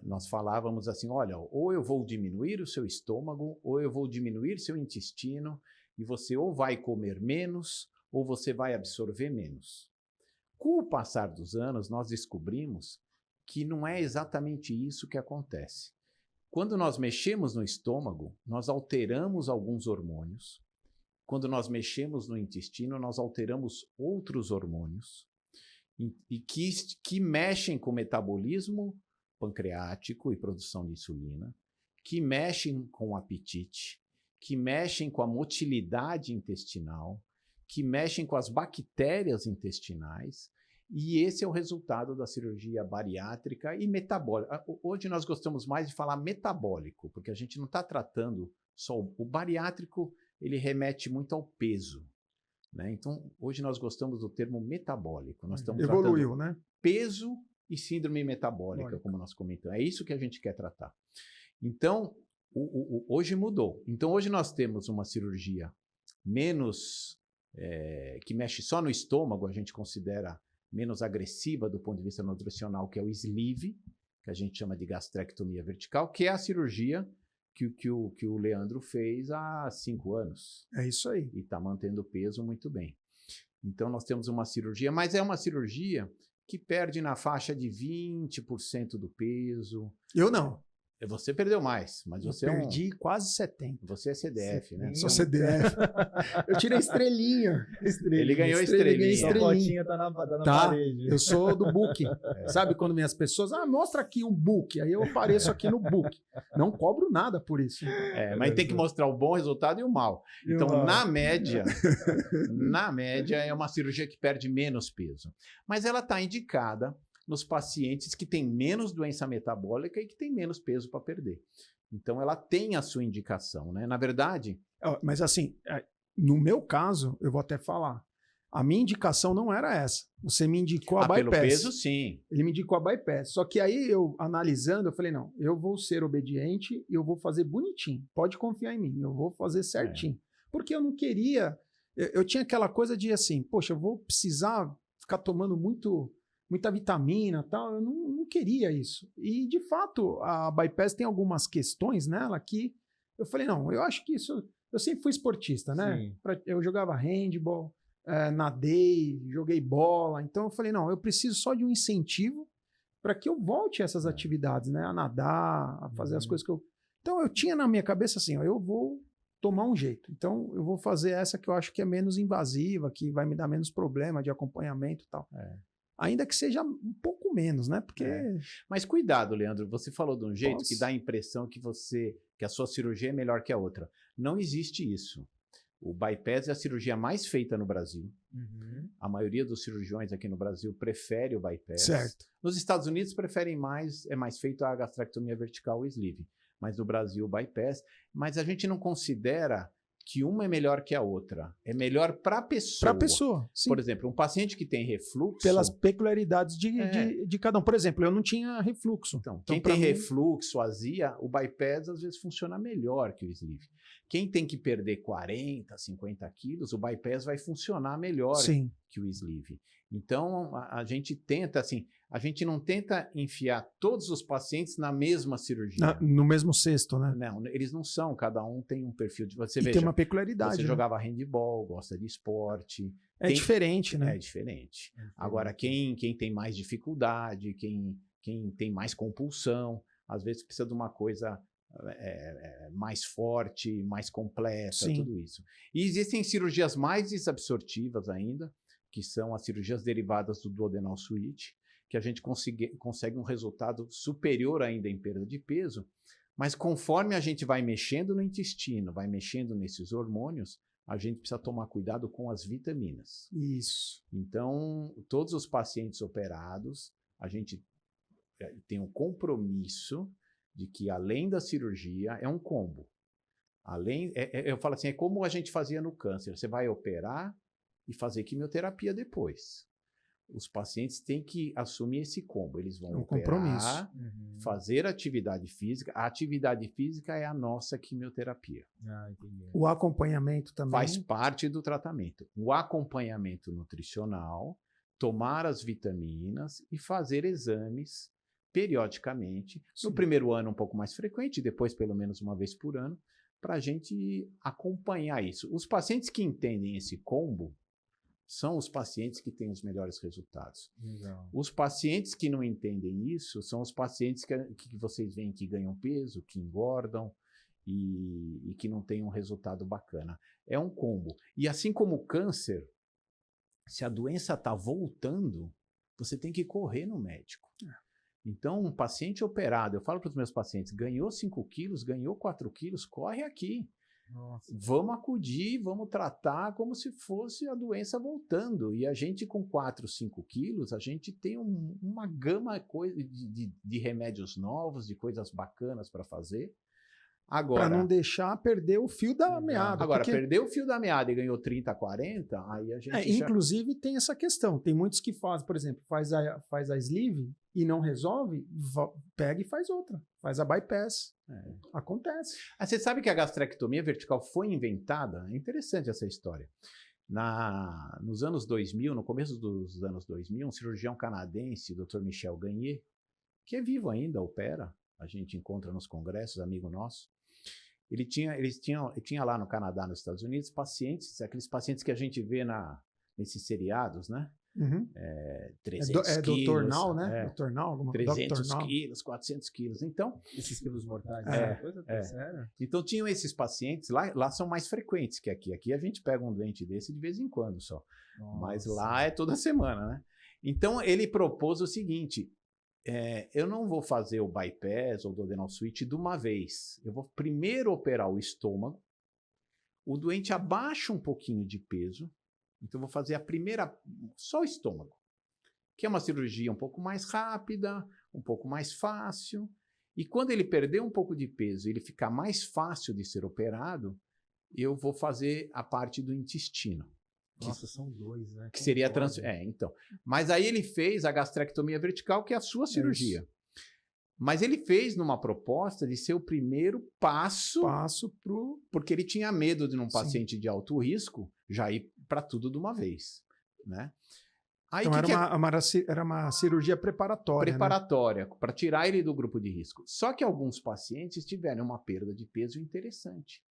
C: nós falávamos assim, olha, ou eu vou diminuir o seu estômago, ou eu vou diminuir seu intestino, e você ou vai comer menos, ou você vai absorver menos. Com o passar dos anos, nós descobrimos que não é exatamente isso que acontece. Quando nós mexemos no estômago, nós alteramos alguns hormônios. Quando nós mexemos no intestino, nós alteramos outros hormônios e que mexem com o metabolismo pancreático e produção de insulina, que mexem com o apetite, que mexem com a motilidade intestinal, que mexem com as bactérias intestinais, e esse é o resultado da cirurgia bariátrica e metabólica. Hoje nós gostamos mais de falar metabólico, porque a gente não está tratando só o bariátrico, ele remete muito ao peso, né? Então, hoje nós gostamos do termo metabólico. Nós estamos
B: evoluiu, né?
C: Peso e síndrome metabólica, como nós comentamos. É isso que a gente quer tratar. Então, hoje mudou. Então, hoje nós temos uma cirurgia menos... que mexe só no estômago, a gente considera menos agressiva do ponto de vista nutricional, que é o sleeve, que a gente chama de gastrectomia vertical, que é a cirurgia que o Leandro fez há 5 anos.
B: É isso aí.
C: E está mantendo o peso muito bem. Então, nós temos uma cirurgia, mas é uma cirurgia que perde na faixa de 20% do peso.
B: Eu não.
C: Você perdeu mais, mas você
B: perdi quase 70%.
C: Você é CDF, né?
B: Sou CDF. Eu tirei estrelinha.
C: Ele ganhou estrelinha.
A: A fotinha tá na parede.
B: Eu sou do book. Sabe quando minhas pessoas... mostra aqui um book. Aí eu apareço aqui no book. Não cobro nada por isso.
C: Mas tem que mostrar o bom resultado e o mal. Então, na média, é uma cirurgia que perde menos peso. Mas ela está indicada nos pacientes que têm menos doença metabólica e que têm menos peso para perder. Então, ela tem a sua indicação, né? Na verdade...
B: Mas assim, no meu caso, eu vou até falar, a minha indicação não era essa. Você me indicou a bypass.
C: Pelo peso, sim.
B: Ele me indicou a bypass. Só que aí, eu analisando, eu falei, não, eu vou ser obediente e eu vou fazer bonitinho. Pode confiar em mim, eu vou fazer certinho. Porque eu não queria... Eu tinha aquela coisa de assim, poxa, eu vou precisar ficar tomando muita vitamina e tal, eu não queria isso. E, de fato, a bypass tem algumas questões nela que eu falei, não, eu acho que isso... Eu sempre fui esportista, né? Eu jogava handball, nadei, joguei bola, então eu falei, não, eu preciso só de um incentivo para que eu volte a essas atividades, né? A nadar, a fazer as coisas que eu... Então, eu tinha na minha cabeça assim, ó, eu vou tomar um jeito. Então, eu vou fazer essa que eu acho que é menos invasiva, que vai me dar menos problema de acompanhamento e tal. Ainda que seja um pouco menos, né? Porque...
C: Mas cuidado, Leandro, você falou de um jeito que dá a impressão que a sua cirurgia é melhor que a outra. Não existe isso. O bypass é a cirurgia mais feita no Brasil. A maioria dos cirurgiões aqui no Brasil prefere o bypass.
B: Certo.
C: Nos Estados Unidos preferem mais, é mais feito a gastrectomia vertical ou sleeve. Mas no Brasil o bypass. Mas a gente não considera que uma é melhor que a outra. É melhor para a pessoa.
B: Para a pessoa, sim.
C: Por exemplo, um paciente que tem refluxo...
B: Pelas peculiaridades de cada um. Por exemplo, eu não tinha refluxo.
C: Então quem tem refluxo, azia, o bypass às vezes funciona melhor que o sleeve. Quem tem que perder 40, 50 quilos, o bypass vai funcionar melhor que o sleeve. Então, a gente tenta, assim, a gente não tenta enfiar todos os pacientes na mesma cirurgia.
B: No mesmo cesto, né?
C: Não, eles não são, cada um tem um perfil de... Você
B: tem uma peculiaridade.
C: Você jogava handball, gosta de esporte.
B: É diferente, né?
C: É diferente. Agora, quem tem mais dificuldade, quem tem mais compulsão, às vezes precisa de uma coisa mais forte, mais completa, tudo isso. E existem cirurgias mais desabsortivas ainda, que são as cirurgias derivadas do duodenal switch, que a gente consegue um resultado superior ainda em perda de peso, mas conforme a gente vai mexendo no intestino, vai mexendo nesses hormônios, a gente precisa tomar cuidado com as vitaminas.
B: Isso.
C: Então, todos os pacientes operados, a gente tem um compromisso de que, além da cirurgia, é um combo. Eu falo assim, é como a gente fazia no câncer. Você vai operar e fazer quimioterapia depois. Os pacientes têm que assumir esse combo. Eles vão operar, fazer atividade física. A atividade física é a nossa quimioterapia.
A: Entendi.
B: O acompanhamento também
C: faz parte do tratamento. O acompanhamento nutricional, tomar as vitaminas e fazer exames periodicamente. No primeiro ano um pouco mais frequente, depois pelo menos uma vez por ano, para a gente acompanhar isso. Os pacientes que entendem esse combo são os pacientes que têm os melhores resultados.
A: Legal.
C: Os pacientes que não entendem isso são os pacientes que vocês veem que ganham peso, que engordam e que não têm um resultado bacana. É um combo. E assim como o câncer, se a doença está voltando, você tem que correr no médico. Então, um paciente operado, eu falo para os meus pacientes, ganhou 5 quilos, ganhou 4 quilos, corre aqui.
A: Nossa.
C: Vamos acudir, vamos tratar como se fosse a doença voltando. E a gente com 4, 5 quilos, a gente tem uma gama de remédios novos, de coisas bacanas para fazer. Agora,
B: para não deixar perder o fio da meada.
C: Agora, perdeu o fio da meada e ganhou 30, 40, aí a gente
B: inclusive tem essa questão. Tem muitos que fazem, por exemplo, faz a sleeve e não resolve, pega e faz outra. Faz a bypass. Acontece.
C: Você sabe que a gastrectomia vertical foi inventada? É interessante essa história. Nos anos 2000, no começo dos anos 2000, um cirurgião canadense, o Dr. Michel Gagné, que é vivo ainda, opera, a gente encontra nos congressos, amigo nosso. Ele tinha lá no Canadá, nos Estados Unidos, pacientes, aqueles pacientes que a gente vê nesses seriados, né? 300 quilos.
B: Dr. Now, né? Dr. Now,
C: 300 quilos, 400 quilos. Então,
A: esses quilos mortais. Sério?
C: Então, tinham esses pacientes, lá são mais frequentes que aqui. Aqui a gente pega um doente desse de vez em quando só. Nossa. Mas lá é toda semana, né? Então, ele propôs o seguinte... eu não vou fazer o bypass ou o duodenal switch de uma vez. Eu vou primeiro operar o estômago. O doente abaixa um pouquinho de peso. Então, eu vou fazer a primeira, só o estômago. Que é uma cirurgia um pouco mais rápida, um pouco mais fácil. E quando ele perder um pouco de peso e ele ficar mais fácil de ser operado, eu vou fazer a parte do intestino.
A: Nossa, são 2, né?
C: Que seria então. Mas aí ele fez a gastrectomia vertical, que é a sua cirurgia. Mas ele fez numa proposta de ser o primeiro passo porque ele tinha medo de um paciente de alto risco já ir para tudo de uma vez, né? Aí,
B: então era uma cirurgia preparatória.
C: Preparatória, né? Para tirar ele do grupo de risco. Só que alguns pacientes tiveram uma perda de peso interessante.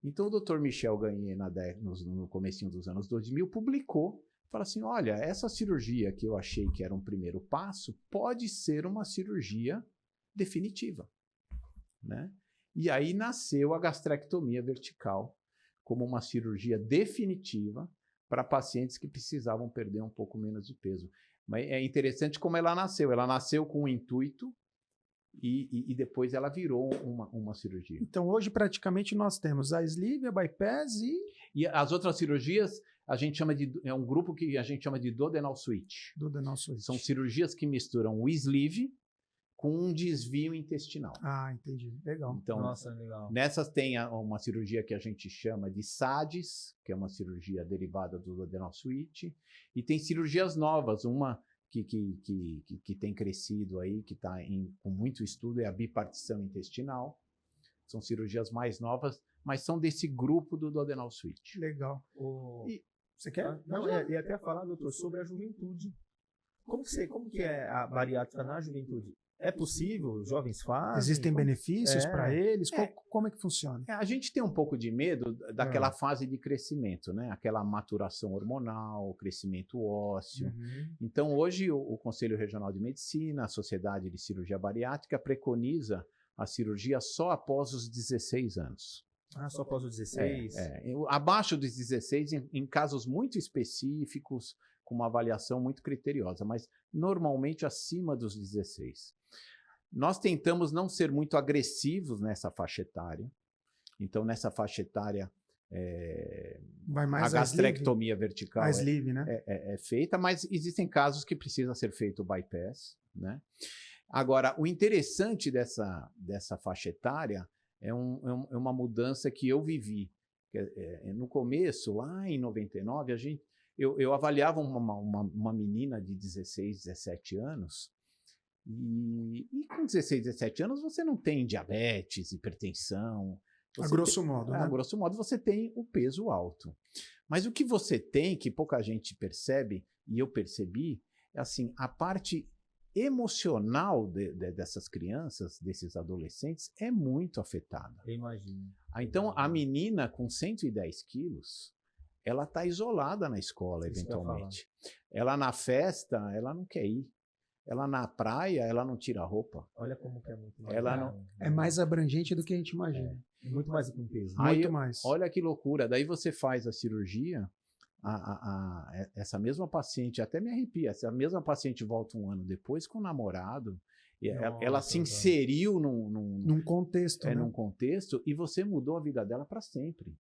C: Então, o Dr. Michel Gagné, no comecinho dos anos 2000, publicou, falou assim, olha, essa cirurgia que eu achei que era um primeiro passo, pode ser uma cirurgia definitiva, né? E aí nasceu a gastrectomia vertical como uma cirurgia definitiva para pacientes que precisavam perder um pouco menos de peso. Mas é interessante como ela nasceu. Ela nasceu com o intuito e depois ela virou uma cirurgia.
B: Então, hoje, praticamente, nós temos a sleeve, a bypass
C: E as outras cirurgias, a gente chama é um grupo que a gente chama de duodenal switch.
B: Duodenal switch.
C: São cirurgias que misturam o sleeve com um desvio intestinal.
B: Ah, entendi. Legal.
C: Então,
A: Nossa, legal.
C: nessas tem uma cirurgia que a gente chama de SADS, que é uma cirurgia derivada do duodenal switch, e tem cirurgias novas, uma que tem crescido aí, que está com muito estudo, é a bipartição intestinal. São cirurgias mais novas, mas são desse grupo do duodenal switch.
B: Legal. Você quer?
A: Não, e até falar, doutor, sobre a juventude. Como que é a bariátrica na juventude? É possível? Os jovens fazem?
B: Existem benefícios
A: É.
B: para eles? Como é que funciona?
C: A gente tem um pouco de medo daquela fase de crescimento, né? Aquela maturação hormonal, crescimento ósseo.
B: Uhum.
C: Então, hoje, o Conselho Regional de Medicina, a Sociedade de Cirurgia Bariátrica, preconiza a cirurgia só após os 16 anos.
A: Ah, só após os 16?
C: Abaixo dos 16, em casos muito específicos, com uma avaliação muito criteriosa, mas normalmente acima dos 16. Nós tentamos não ser muito agressivos nessa faixa etária. Então, nessa faixa etária,
B: Vai mais
C: a gastrectomia vertical
B: a sleeve, né?
C: é feita, mas existem casos que precisa ser feito o bypass, né? Agora, o interessante dessa faixa etária é uma mudança que eu vivi. No começo, lá em 99, eu avaliava uma menina de 16, 17 anos, e com 16, 17 anos você não tem diabetes, hipertensão.
B: A grosso modo, né?
C: A grosso modo você tem o peso alto. Mas o que você tem, que pouca gente percebe, e eu percebi, é assim, a parte emocional dessas crianças, desses adolescentes, é muito afetada.
A: Eu imagino.
C: Então, a menina com 110 quilos, ela está isolada na escola,
A: Isso
C: eventualmente. Ela na festa, ela não quer ir. Ela na praia, ela não tira a roupa.
A: Olha como que é muito mais.
C: Ela não-
B: É mais abrangente do que a gente imagina.
A: Muito mais do que um peso.
C: Aí,
B: Muito mais.
C: Olha que loucura. Daí você faz a cirurgia, essa mesma paciente, até me arrepia, essa mesma paciente volta um ano depois com o namorado, e ela se inseriu
B: Num contexto, né?
C: num contexto, e você mudou a vida dela para sempre.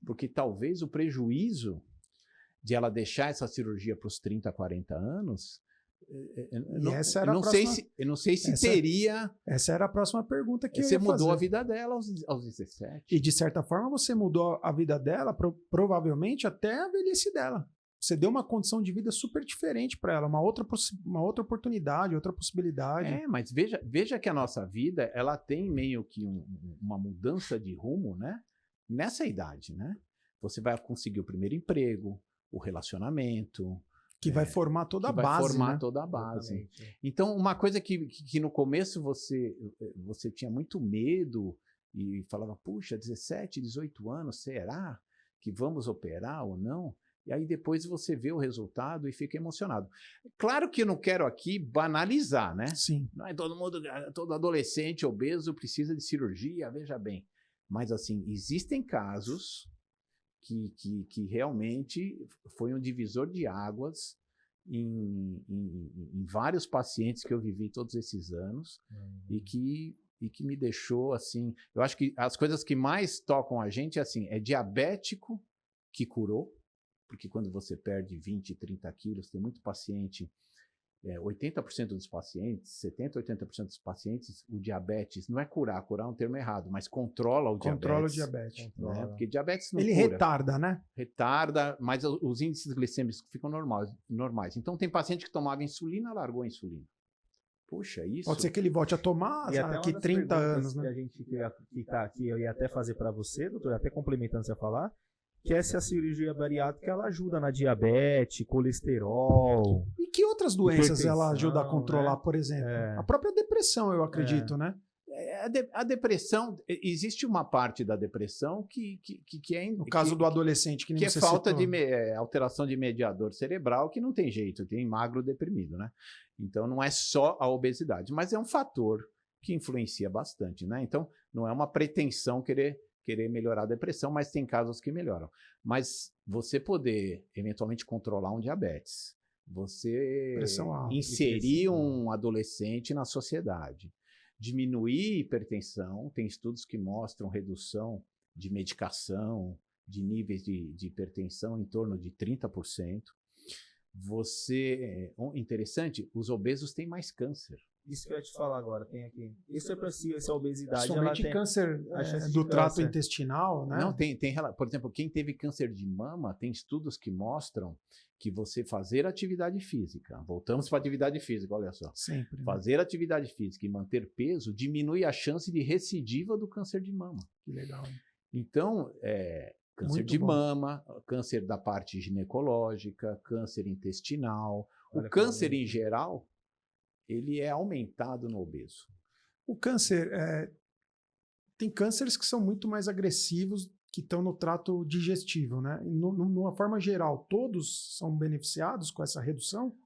C: Porque talvez o prejuízo de ela deixar essa cirurgia para os 30, 40 anos,
B: essa era
C: eu
B: a próxima-
C: não sei se teria.
B: Essa era a próxima pergunta que eu
C: Você
B: ia
C: mudou
B: fazer.
C: a vida dela aos 17.
B: E de certa forma você mudou a vida dela, provavelmente até a velhice dela. Você deu uma condição de vida super diferente para ela, uma outra oportunidade, outra possibilidade.
C: Mas veja que a nossa vida, ela tem meio que uma mudança de rumo, né? Nessa idade, né? Você vai conseguir o primeiro emprego, o relacionamento,
B: Que vai formar toda a
C: que vai
B: base,
C: formar
B: né?
C: toda a base.
A: Exatamente.
C: Então, uma coisa que no começo você tinha muito medo e falava, puxa, 17, 18 anos, será que vamos operar ou não? E aí depois você vê o resultado e fica emocionado. Claro que eu não quero aqui banalizar, né?
B: Sim.
C: Não é todo adolescente obeso precisa de cirurgia, veja bem. Mas, assim, existem casos que realmente foi um divisor de águas em vários pacientes que eu vivi todos esses anos e que me deixou, assim... Eu acho que as coisas que mais tocam a gente, assim, é diabético que curou, porque quando você perde 20, 30 quilos, tem muito paciente... 80% dos pacientes, 70%, 80% dos pacientes, o diabetes não é curar é um termo errado, mas controla o
B: Controla o
C: diabetes.
B: diabetes.
C: Né? Porque diabetes não
B: Ele
C: cura.
B: retarda, né?
C: Retarda, mas os índices glicêmicos ficam normais. Então tem paciente que tomava insulina, largou a insulina. Puxa, isso...
B: Pode ser que ele volte a tomar
A: E até
B: daqui
A: uma das
B: 30
A: perguntas
B: anos,
A: que
B: né?
A: a gente que tá aqui, eu ia até fazer para você, doutor, até complementando você a falar, que é se a cirurgia bariátrica ela ajuda na diabetes, colesterol.
B: E que outras doenças ela
A: Hipertensão,
B: ajuda a controlar,
A: né?
B: por exemplo?
A: É.
B: A própria depressão, eu acredito, né?
C: A depressão, existe uma parte da depressão que é...
B: No caso do adolescente, que nem
C: que é
B: você
C: falta
B: citou.
C: de alteração de mediador cerebral, que não tem jeito, tem magro deprimido, né? Então não é só a obesidade, mas é um fator que influencia bastante, né? Então não é uma pretensão querer melhorar a depressão, mas tem casos que melhoram. Mas você poder eventualmente controlar um diabetes, você
B: Pressão alta,
C: inserir um adolescente na sociedade, diminuir hipertensão, tem estudos que mostram redução de medicação, de níveis de hipertensão em torno de 30%. Interessante, os obesos têm mais câncer.
A: Isso que eu ia te falar agora, tem aqui. Isso é para si, essa obesidade.
B: Somente
A: ela tem
B: câncer
A: a chance
B: do
A: de
B: trato
A: câncer.
B: intestinal, né?
C: Não, por exemplo, quem teve câncer de mama, tem estudos que mostram que você fazer atividade física, voltamos para atividade física, olha só.
B: Sempre. Né?
C: Fazer atividade física e manter peso diminui a chance de recidiva do câncer de mama.
B: Que legal. Hein?
C: Então, câncer
B: Muito
C: de
B: bom.
C: mama, câncer da parte ginecológica, câncer intestinal,
A: Olha
C: o câncer
A: como-
C: em geral, ele é aumentado no obeso.
B: O câncer, tem cânceres que são muito mais agressivos, que estão no trato digestivo, né? Numa forma geral, todos são beneficiados com essa redução?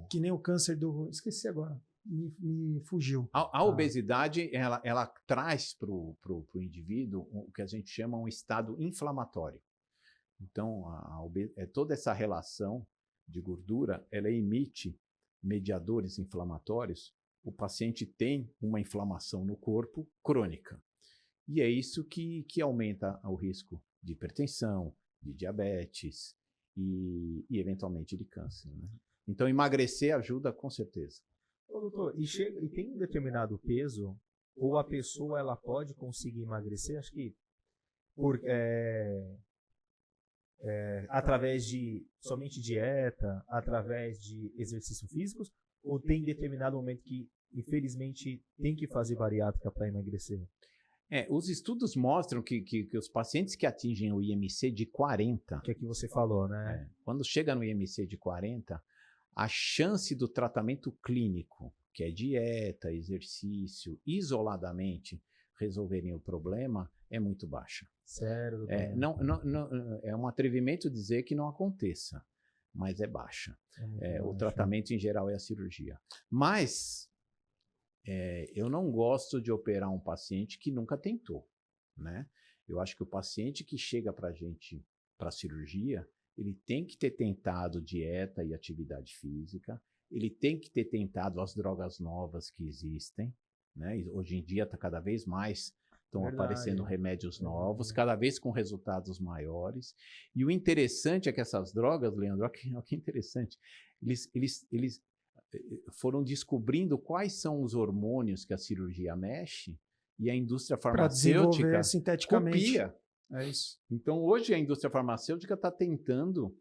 B: Que nem o câncer do... Esqueci agora, me fugiu.
C: A obesidade, ela traz para o indivíduo o que a gente chama um estado inflamatório. Então, toda essa relação de gordura, ela emite mediadores inflamatórios. O paciente tem uma inflamação no corpo crônica. E é isso que aumenta o risco de hipertensão, de diabetes e eventualmente de câncer. Né? Então, emagrecer ajuda com certeza.
A: Ô, doutor, e tem um determinado peso, ou a pessoa ela pode conseguir emagrecer, acho que através de somente dieta, através de exercícios físicos, ou tem determinado momento que, infelizmente, tem que fazer bariátrica para emagrecer?
C: Os estudos mostram que os pacientes que atingem o IMC de 40,
A: Que é que você falou, né?
C: quando chega no IMC de 40, a chance do tratamento clínico, que é dieta, exercício, isoladamente resolverem o problema, é muito baixa.
A: Sério, doutor?
C: Não, é um atrevimento dizer que não aconteça, mas é baixa. O tratamento em geral é a cirurgia. Mas eu não gosto de operar um paciente que nunca tentou, né? Eu acho que o paciente que chega para a gente para cirurgia, ele tem que ter tentado dieta e atividade física, ele tem que ter tentado as drogas novas que existem, né? Hoje em dia está cada vez mais, estão aparecendo remédios novos, cada vez com resultados maiores. E o interessante é que essas drogas, Leandro, olha que interessante, eles foram descobrindo quais são os hormônios que a cirurgia mexe e a indústria farmacêutica
B: sinteticamente.
C: copia.
B: É isso.
C: Então, hoje a indústria farmacêutica está tentando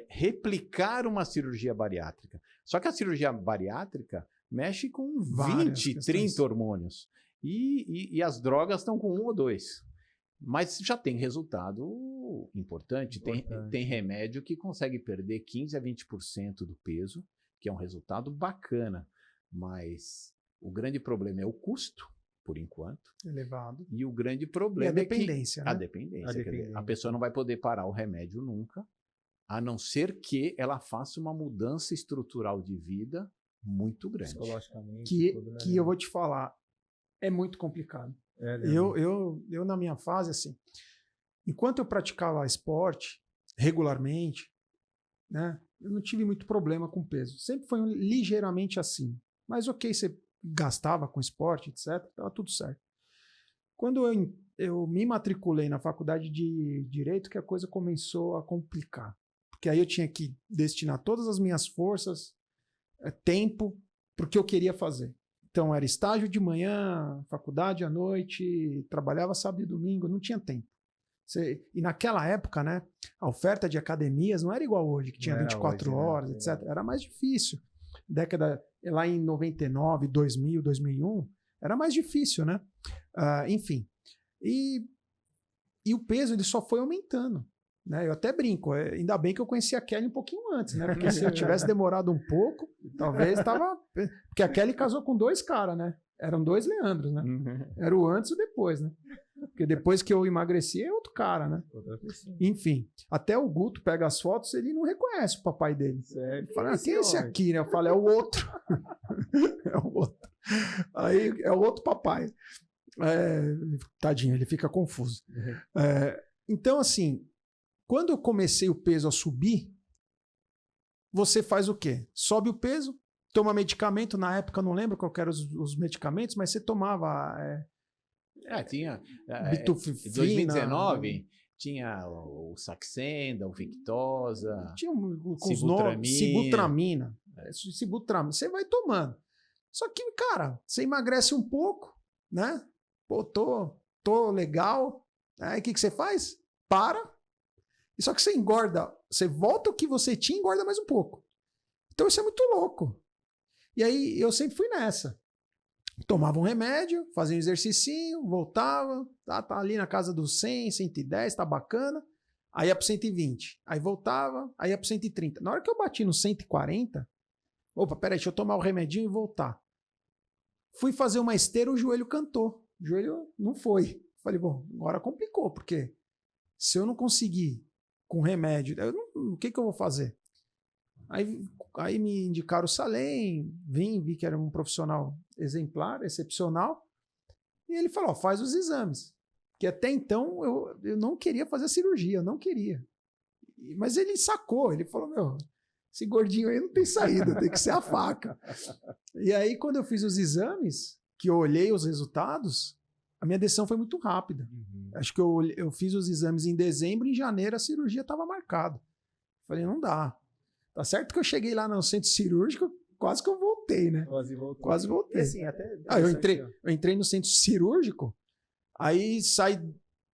C: replicar uma cirurgia bariátrica. Só que a cirurgia bariátrica mexe com 20, 30 hormônios. E as drogas estão com 1 ou 2. Mas já tem resultado importante. Tem remédio que consegue perder 15% a 20% do peso, que é um resultado bacana. Mas o grande problema é o custo, por enquanto.
B: Elevado.
C: E o grande problema
B: a dependência,
C: é
B: né?
C: Quer dizer, a pessoa não vai poder parar o remédio nunca, a não ser que ela faça uma mudança estrutural de vida muito grande.
A: Psicologicamente.
B: Que eu vou te falar, é muito complicado. Eu na minha fase, assim, enquanto eu praticava esporte regularmente, né, eu não tive muito problema com peso. Sempre foi ligeiramente assim. Mas ok, você gastava com esporte, etc., estava tudo certo. Quando eu me matriculei na faculdade de Direito, que a coisa começou a complicar. Porque aí eu tinha que destinar todas as minhas forças, tempo, para o que eu queria fazer. Então, era estágio de manhã, faculdade à noite, trabalhava sábado e domingo, não tinha tempo. E naquela época, né, a oferta de academias não era igual hoje, que tinha 24 horas, etc. Era mais difícil. Década, lá em 99, 2000, 2001, era mais difícil, né? Enfim. E o peso ele só foi aumentando. Né? Eu até brinco, ainda bem que eu conheci a Kelly um pouquinho antes, né? Porque se eu tivesse demorado um pouco, talvez estava... Porque a Kelly casou com 2 caras, né? Eram 2 Leandros, né? Era o antes e o depois, né? Porque depois que eu emagreci é outro cara, né? Enfim, até o Guto pega as fotos, ele não reconhece o papai dele. Ele fala, quem é esse aqui, né? Eu falo, é o outro. É o outro. Aí é o outro papai. Tadinho, ele fica confuso. Então, assim, quando eu comecei o peso a subir, você faz o quê? Sobe o peso, toma medicamento, na época eu não lembro qual eram os medicamentos, mas você tomava...
C: tinha...
B: Bitufina,
C: 2019, tinha o Saxenda, o Victoza,
B: tinha Sibutramina. Você vai tomando. Só que, cara, você emagrece um pouco, né? Pô, tô legal. Aí o que você faz? Para. E só que você engorda, você volta o que você tinha e engorda mais um pouco. Então isso é muito louco. E aí eu sempre fui nessa. Tomava um remédio, fazia um exercicinho, voltava, tá ali na casa dos 100, 110, tá bacana. Aí ia pro 120. Aí voltava, aí ia pro 130. Na hora que eu bati no 140, opa, peraí, deixa eu tomar o remedinho e voltar. Fui fazer uma esteira, o joelho cantou. O joelho não foi. Falei, bom, agora complicou, porque se eu não conseguir com remédio, o que eu vou fazer? Aí me indicaram o Salem, vi que era um profissional exemplar, excepcional, e ele falou, faz os exames. Que até então eu não queria fazer a cirurgia, eu não queria. Mas ele sacou, ele falou, meu, esse gordinho aí não tem saída, tem que ser a faca. E aí quando eu fiz os exames, que eu olhei os resultados, a minha decisão foi muito rápida. Acho que eu fiz os exames em dezembro, em janeiro a cirurgia estava marcada. Falei, não dá. Tá certo que eu cheguei lá no centro cirúrgico, quase que eu voltei, né? Quase voltei.
A: Assim, até
B: eu entrei no centro cirúrgico, aí sai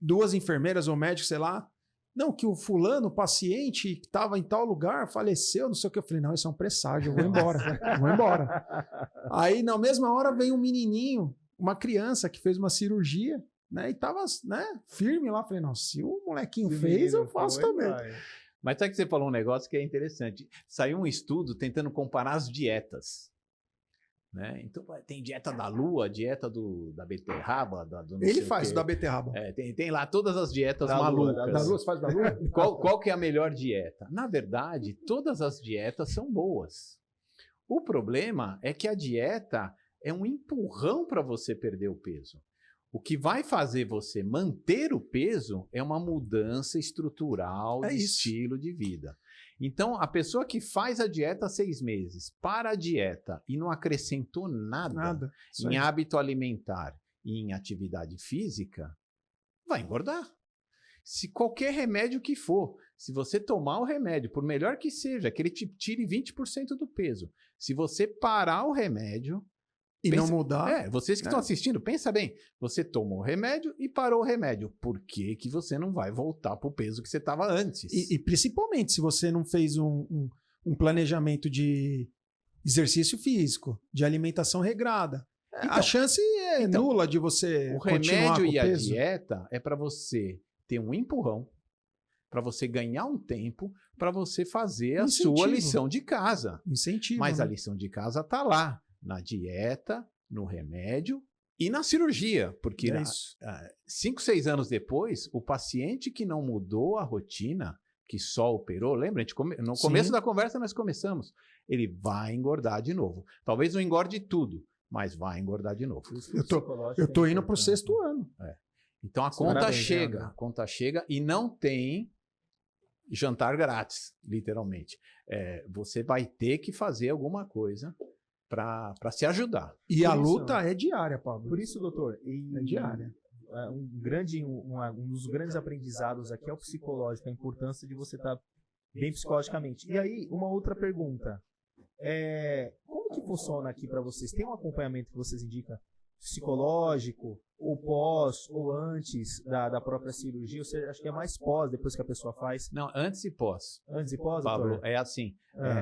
B: 2 enfermeiras ou médicos, sei lá. Não, que o fulano, o paciente que estava em tal lugar, faleceu, não sei o que. Eu falei, não, isso é um presságio, eu vou embora. Vou embora. Aí, na mesma hora, vem um menininho, uma criança que fez uma cirurgia, né? E tava, né, firme lá. Falei, não, se o molequinho fez, eu faço também.
C: Mas sabe que você falou um negócio que é interessante. Saiu um estudo tentando comparar as dietas. Né? Então, tem dieta da lua, dieta da beterraba.
B: Ele faz o da beterraba.
C: Tem lá todas as dietas malucas.
B: Da lua, você faz da lua?
C: Qual que é a melhor dieta? Na verdade, todas as dietas são boas. O problema é que a dieta é um empurrão para você perder o peso. O que vai fazer você manter o peso é uma mudança estrutural de estilo de vida. Então, a pessoa que faz a dieta há 6 meses, para a dieta e não acrescentou nada em hábito alimentar e em atividade física, vai engordar. Se qualquer remédio que for, se você tomar o remédio, por melhor que seja, que ele te tire 20% do peso, se você parar o remédio...
B: não mudar.
C: Vocês que estão assistindo, pensa bem. Você tomou o remédio e parou o remédio. Por que você não vai voltar para o peso que você estava antes?
B: E principalmente se você não fez um planejamento de exercício físico, de alimentação regrada. Então, a chance é nula de você continuar com o peso.
C: O remédio e a dieta é para você ter um empurrão, para você ganhar um tempo, para você fazer a sua lição de casa.
B: Incentivo.
C: Mas a lição de casa está lá. Na dieta, no remédio e na cirurgia. Porque 5, 6 anos depois, o paciente que não mudou a rotina, que só operou, lembra? No começo da conversa nós começamos. Ele vai engordar de novo. Talvez não engorde tudo, mas vai engordar de novo.
B: Eu tô indo para o 6º ano.
C: Então a conta chega e não tem jantar grátis, literalmente. Você vai ter que fazer alguma coisa para se ajudar.
B: E a luta é diária, Pablo.
A: Por isso, doutor,
B: é diária.
A: Um dos grandes aprendizados aqui é o psicológico, a importância de você estar bem psicologicamente. E aí, uma outra pergunta. Como que funciona aqui para vocês? Tem um acompanhamento que vocês indicam psicológico, ou pós, ou antes da própria cirurgia? Ou seja, acho que é mais pós, depois que a pessoa faz.
C: Não, antes e pós.
A: Antes e pós,
C: Pablo,
A: doutor?
C: é assim.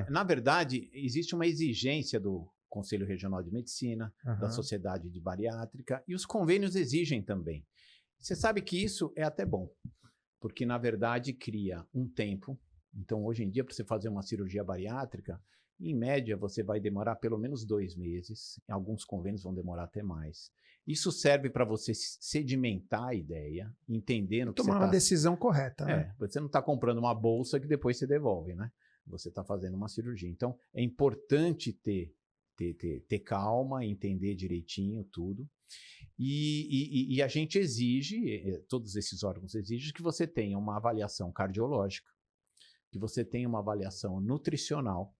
C: Na verdade, existe uma exigência do Conselho Regional de Medicina, da Sociedade de Bariátrica, e os convênios exigem também. Você sabe que isso é até bom, porque, na verdade, cria um tempo. Então, hoje em dia, para você fazer uma cirurgia bariátrica, em média, você vai demorar pelo menos 2 meses. Em alguns convênios vão demorar até mais. Isso serve para você sedimentar a ideia, entendendo que
B: tomar uma decisão correta, né?
C: Você não está comprando uma bolsa que depois você devolve, né? Você está fazendo uma cirurgia. Então, é importante ter calma, entender direitinho tudo. E a gente exige, todos esses órgãos exigem que você tenha uma avaliação cardiológica, que você tenha uma avaliação nutricional,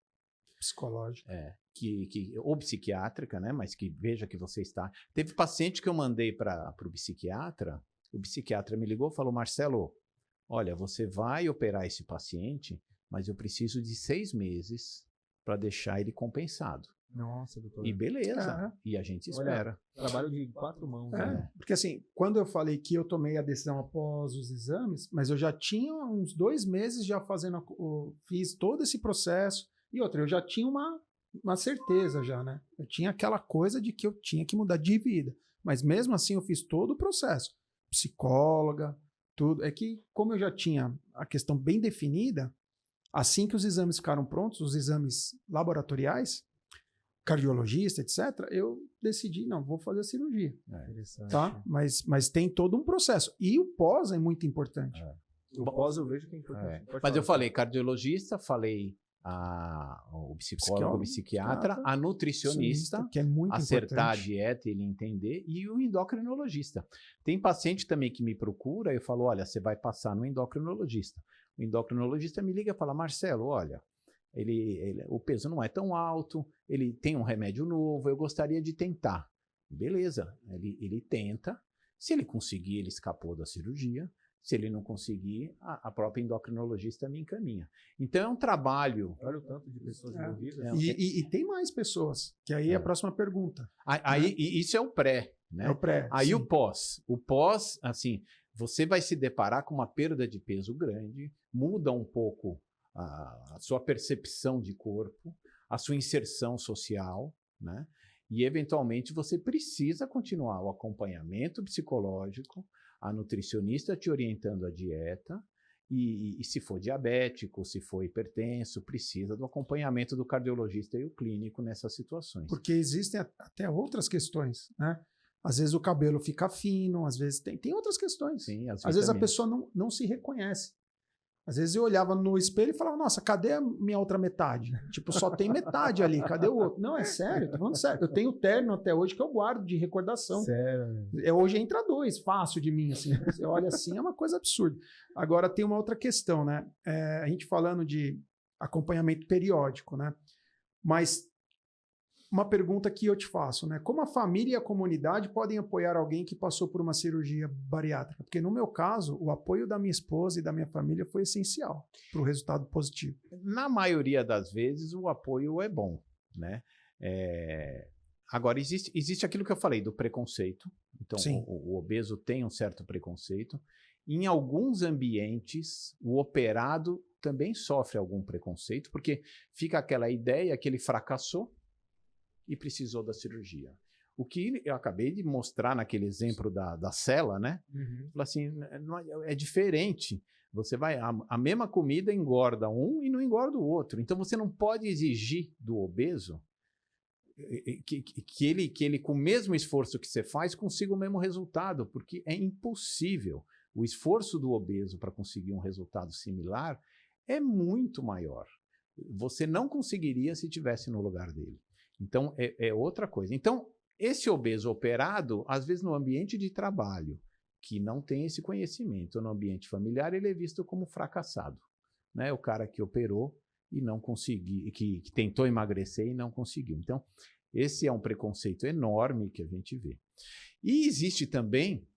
B: psicológica,
C: ou psiquiátrica, né? Mas que veja que você está... Teve paciente que eu mandei para o psiquiatra me ligou e falou, Marcelo, olha, você vai operar esse paciente, mas eu preciso de 6 meses para deixar ele compensado.
A: Nossa, doutor.
C: E beleza. E a gente espera.
A: Trabalho de 4 mãos.
B: Porque assim, quando eu falei que eu tomei a decisão após os exames, mas eu já tinha uns 2 meses já fazendo, fiz todo esse processo. E outra, eu já tinha uma certeza já, né? Eu tinha aquela coisa de que eu tinha que mudar de vida. Mas mesmo assim eu fiz todo o processo. Psicóloga, tudo. É que como eu já tinha a questão bem definida, assim que os exames ficaram prontos, os exames laboratoriais, cardiologista, etc., eu decidi, não, vou fazer a cirurgia. Tá? Mas tem todo um processo. E o pós é muito importante.
A: O pós eu vejo que é importante.
C: Mas eu falei cardiologista, falei o psicólogo, o psiquiatra, a nutricionista,
B: que é muito
C: acertar
B: importante.
C: a dieta, ele entender, e o endocrinologista. Tem paciente também que me procura, eu falo, olha, você vai passar no endocrinologista. O endocrinologista me liga e fala, Marcelo, olha, o peso não é tão alto, ele tem um remédio novo, eu gostaria de tentar. Beleza, ele tenta, se ele conseguir, ele escapou da cirurgia, se ele não conseguir, a própria endocrinologista me encaminha. Então é um trabalho...
A: Olha o tanto de pessoas envolvidas.
B: E tem mais pessoas, que aí é a próxima pergunta.
C: Aí, isso é o pré, né?
B: É o pré.
C: Aí
B: sim.
C: o pós. O pós, assim, você vai se deparar com uma perda de peso grande, muda um pouco a sua percepção de corpo, a sua inserção social, né? E, eventualmente, você precisa continuar o acompanhamento psicológico, a nutricionista te orientando a dieta, e se for diabético, se for hipertenso, precisa do acompanhamento do cardiologista e o clínico nessas situações.
B: Porque existem até outras questões, né? Às vezes o cabelo fica fino, às vezes tem outras questões.
C: Sim,
B: às vezes a pessoa não se reconhece. Às vezes eu olhava no espelho e falava, nossa, cadê a minha outra metade? Tipo, só tem metade ali, cadê o outro? Não, é sério, tô falando sério. Eu tenho terno até hoje que eu guardo de recordação.
A: Sério?
B: Hoje entra 2, fácil de mim, assim. Você olha assim, é uma coisa absurda. Agora tem uma outra questão, né? A gente falando de acompanhamento periódico, né? Mas uma pergunta que eu te faço, né? Como a família e a comunidade podem apoiar alguém que passou por uma cirurgia bariátrica? Porque no meu caso, o apoio da minha esposa e da minha família foi essencial para o resultado positivo.
C: Na maioria das vezes, o apoio é bom, né? Agora, existe aquilo que eu falei do preconceito. Então, o obeso tem um certo preconceito. Em alguns ambientes, o operado também sofre algum preconceito, porque fica aquela ideia que ele fracassou e precisou da cirurgia. O que eu acabei de mostrar naquele exemplo da cela, né? Fala assim, é diferente. Você vai, a mesma comida engorda um e não engorda o outro. Então você não pode exigir do obeso que ele, com o mesmo esforço que você faz, consiga o mesmo resultado, porque é impossível. O esforço do obeso para conseguir um resultado similar é muito maior. Você não conseguiria se estivesse no lugar dele. Então, é outra coisa. Então, esse obeso operado, às vezes no ambiente de trabalho, que não tem esse conhecimento, no ambiente familiar, ele é visto como fracassado, né? O cara que operou e não conseguiu, que tentou emagrecer e não conseguiu. Então, esse é um preconceito enorme que a gente vê. E existe também...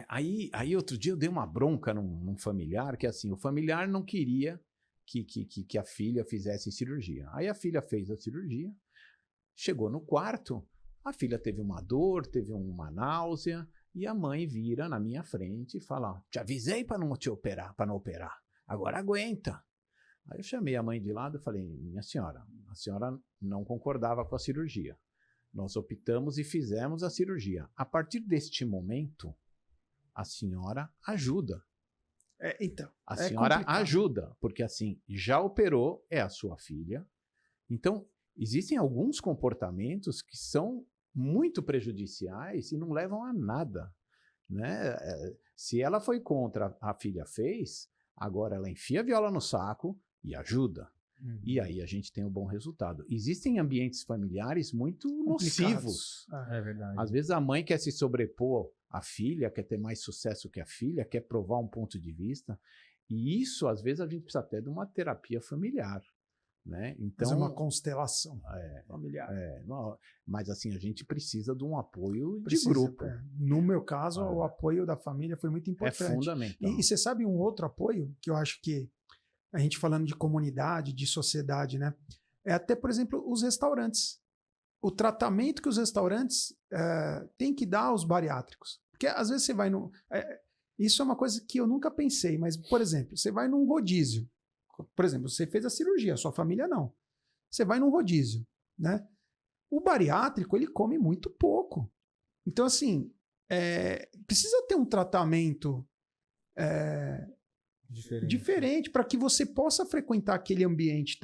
C: Aí outro dia eu dei uma bronca num familiar, que assim, o familiar não queria que a filha fizesse cirurgia. Aí a filha fez a cirurgia, chegou no quarto, a filha teve uma dor, teve uma náusea, e a mãe vira na minha frente e fala, te avisei para não operar, agora aguenta. Aí eu chamei a mãe de lado e falei, minha senhora, a senhora não concordava com a cirurgia. Nós optamos e fizemos a cirurgia. A partir deste momento, a senhora ajuda.
B: Então,
C: a senhora ajuda, porque assim, já operou, é a sua filha. Então, existem alguns comportamentos que são muito prejudiciais e não levam a nada, né? Se ela foi contra, a filha fez, agora ela enfia a viola no saco e ajuda. E aí a gente tem um bom resultado. Existem ambientes familiares muito nocivos.
A: É verdade.
C: Às vezes a mãe quer se sobrepor à filha, quer ter mais sucesso que a filha, quer provar um ponto de vista. E isso, às vezes, a gente precisa até de uma terapia familiar, né? Então,
B: fazer uma constelação familiar.
C: Mas assim, a gente precisa de um apoio de grupo.
B: No meu caso, o apoio da família foi muito importante.
C: É fundamental.
B: E você sabe um outro apoio que eu acho que a gente falando de comunidade, de sociedade, né? é até, por exemplo, os restaurantes. O tratamento que os restaurantes têm que dar aos bariátricos. Porque às vezes você vai no... isso é uma coisa que eu nunca pensei, mas, por exemplo, você vai num rodízio. Por exemplo, você fez a cirurgia, a sua família não. Você vai num rodízio, né? O bariátrico, ele come muito pouco. Então, assim, precisa ter um tratamento diferente para que você possa frequentar aquele ambiente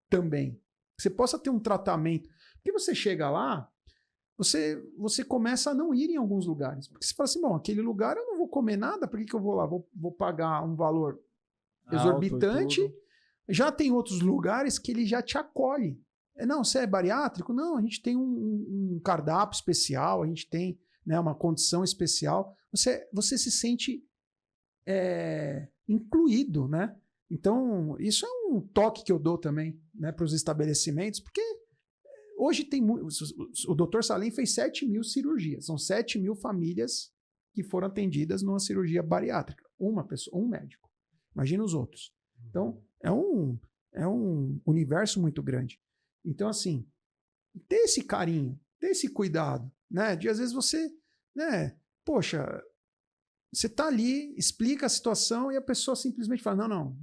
B: também. Você possa ter um tratamento. Porque você chega lá, você começa a não ir em alguns lugares. Porque você fala assim, bom, aquele lugar eu não vou comer nada, por que eu vou lá? Vou pagar um valor exorbitante. Já tem outros lugares que ele já te acolhe. Não, você é bariátrico? Não, a gente tem um cardápio especial, a gente tem, né, uma condição especial. Você se sente incluído, né? Então, isso é um toque que eu dou também, né, para os estabelecimentos, porque hoje tem o Dr. Salim fez 7.000 cirurgias, são 7.000 famílias que foram atendidas numa cirurgia bariátrica. Uma pessoa, um médico. Imagina os outros. Então, é um universo muito grande. Então, assim, ter esse carinho, ter esse cuidado, né? De às vezes você, né? Poxa, você tá ali, explica a situação e a pessoa simplesmente fala, não,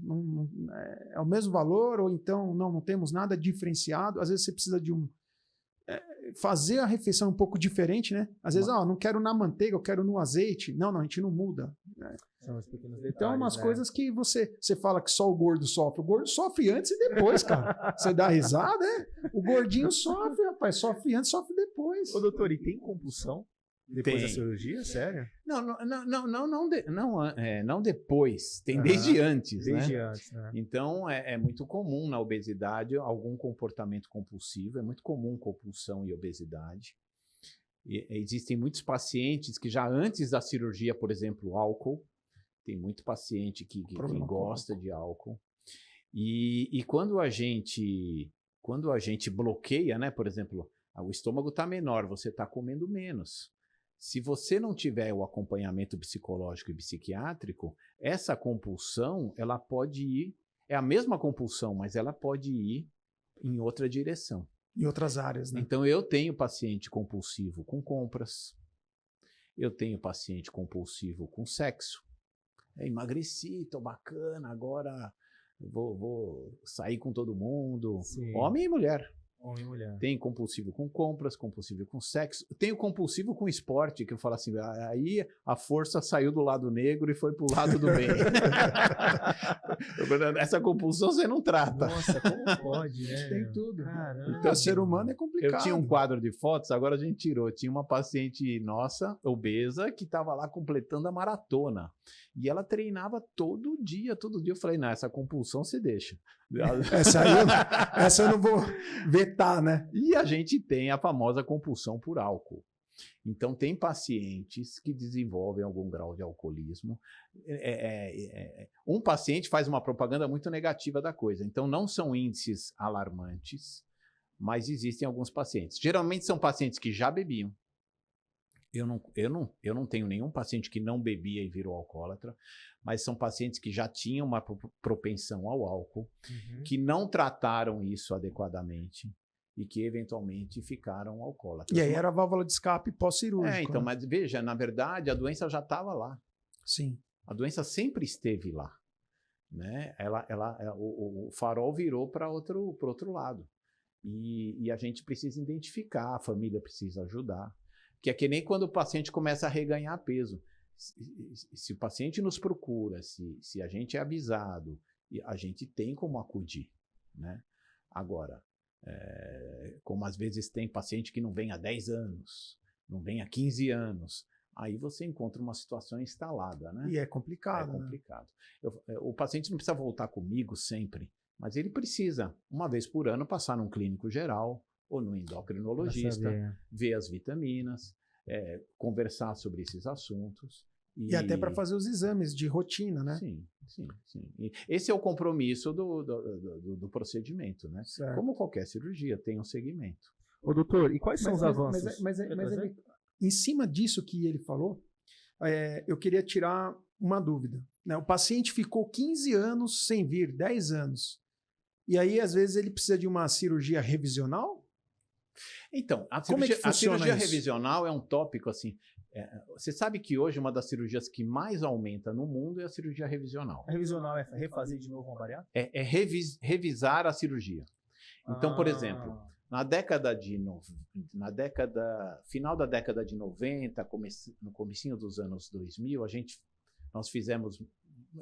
B: é o mesmo valor, ou então, não temos nada diferenciado. Às vezes você precisa de fazer a refeição um pouco diferente, né? Às vezes, não quero na manteiga, eu quero no azeite. Não, a gente não muda. Né?
A: São os pequenos detalhes,
B: então, umas coisas que você fala que só o gordo sofre. O gordo sofre antes e depois, cara. Você dá risada, O gordinho sofre, rapaz. Sofre antes, sofre depois.
A: Ô, doutor, e tem compulsão depois da cirurgia? Sério?
C: Não depois. Tem desde antes,
A: desde
C: né?
A: antes, né?
C: Então, é muito comum na obesidade algum comportamento compulsivo. É muito comum compulsão e obesidade. E existem muitos pacientes que já antes da cirurgia, por exemplo, álcool. Tem muito paciente que gosta de álcool. E quando a gente bloqueia, né? Por exemplo, o estômago está menor, você está comendo menos. Se você não tiver o acompanhamento psicológico e psiquiátrico, essa compulsão, ela pode ir... É a mesma compulsão, mas ela pode ir em outra direção.
B: Em outras áreas, né?
C: Então, eu tenho paciente compulsivo com compras. Eu tenho paciente compulsivo com sexo. Emagreci, tô bacana, agora vou sair com todo mundo.
A: Sim.
C: Homem e mulher.
A: Homem e mulher.
C: Tem compulsivo com compras, compulsivo com sexo. Tem o compulsivo com esporte, que eu falo assim, aí a força saiu do lado negro e foi pro lado do bem. Essa compulsão você não trata.
A: Nossa, como pode, né?
B: Tem tudo.
A: Caramba.
B: Então, o ser humano é complicado.
C: Eu tinha um quadro de fotos, agora a gente tirou. Tinha uma paciente nossa, obesa, que estava lá completando a maratona. E ela treinava todo dia. Eu falei, não, essa compulsão você deixa.
B: Essa eu não vou vetar, né?
C: E a gente tem a famosa compulsão por álcool. Então, tem pacientes que desenvolvem algum grau de alcoolismo. Um paciente faz uma propaganda muito negativa da coisa. Então, não são índices alarmantes, mas existem alguns pacientes. Geralmente são pacientes que já bebiam. Eu não tenho nenhum paciente que não bebia e virou alcoólatra, mas são pacientes que já tinham uma propensão ao álcool, que não trataram isso adequadamente e que eventualmente ficaram alcoólatras.
B: E aí era a válvula de escape pós-cirúrgico.
C: Então, mas veja, na verdade, a doença já estava lá.
B: Sim.
C: A doença sempre esteve lá. Né? O farol virou para outro lado. E a gente precisa identificar, a família precisa ajudar. Que é que nem quando o paciente começa a reganhar peso. Se o paciente nos procura, se a gente é avisado, a gente tem como acudir. Né? Agora, como às vezes tem paciente que não vem há 10 anos, não vem há 15 anos, aí você encontra uma situação instalada. Né?
B: E é complicado.
C: É complicado. O paciente não precisa voltar comigo sempre, mas ele precisa, uma vez por ano, passar num clínico geral, ou no endocrinologista, ver as vitaminas, conversar sobre esses assuntos.
B: E até para fazer os exames de rotina, né?
C: Sim. E esse é o compromisso do procedimento, né?
B: Certo.
C: Como qualquer cirurgia, tem um segmento.
A: Ô, doutor, e quais são os avanços?
B: Mas em cima disso que ele falou, eu queria tirar uma dúvida. Né? O paciente ficou 15 anos sem vir, 10 anos. E aí, às vezes, ele precisa de uma cirurgia revisional?
C: Então,
B: Como é que
C: a
B: funciona
C: cirurgia
B: isso?
C: revisional é um tópico assim. Você sabe que hoje uma das cirurgias que mais aumenta no mundo é a cirurgia revisional.
A: A revisional é refazer de novo uma bariátrica?
C: É revisar a cirurgia. Então, por exemplo, final da década de 90, no comecinho dos anos 2000, nós fizemos,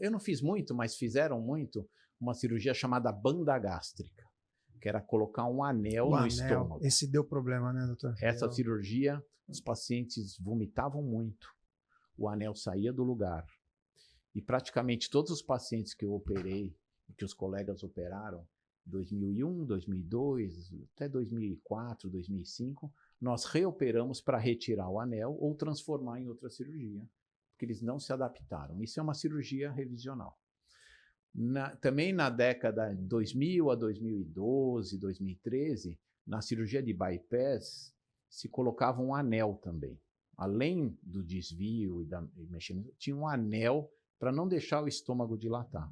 C: eu não fiz muito, mas fizeram muito, uma cirurgia chamada banda gástrica, que era colocar um anel no estômago.
B: Esse deu problema, né, doutor?
C: Essa cirurgia, os pacientes vomitavam muito, o anel saía do lugar. E praticamente todos os pacientes que eu operei, que os colegas operaram, 2001, 2002, até 2004, 2005, nós reoperamos para retirar o anel ou transformar em outra cirurgia, porque eles não se adaptaram. Isso é uma cirurgia revisional. Também na década de 2000 a 2012, 2013, na cirurgia de bypass, se colocava um anel também. Além do desvio e mexendo, tinha um anel para não deixar o estômago dilatar.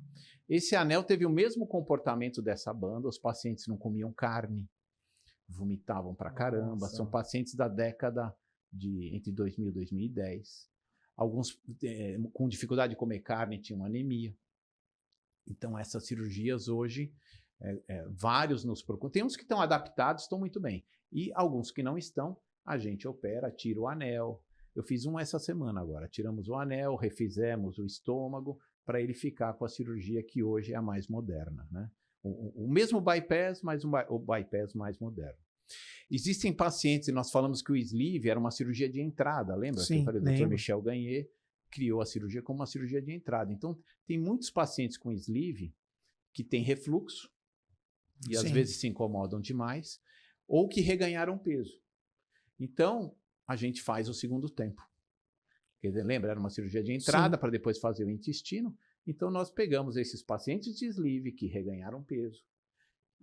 C: Esse anel teve o mesmo comportamento dessa banda, os pacientes não comiam carne, vomitavam pra caramba. Nossa. São pacientes da década entre 2000 e 2010. Alguns com dificuldade de comer carne tinham anemia. Então essas cirurgias hoje, vários nos procuram. Tem uns que estão adaptados, estão muito bem. E alguns que não estão, a gente opera, tira o anel. Eu fiz um essa semana agora. Tiramos o anel, refizemos o estômago para ele ficar com a cirurgia que hoje é a mais moderna, né? O mesmo bypass, mas o bypass mais moderno. Existem pacientes, e nós falamos que o sleeve era uma cirurgia de entrada, lembra?
B: Sim,
C: o Dr. Michel Gagné criou a cirurgia como uma cirurgia de entrada. Então, tem muitos pacientes com sleeve que têm refluxo e às vezes se incomodam demais, ou que reganharam peso. Então, a gente faz o segundo tempo. Quer dizer, lembra, era uma cirurgia de entrada para depois fazer o intestino. Então, nós pegamos esses pacientes de sleeve que reganharam peso.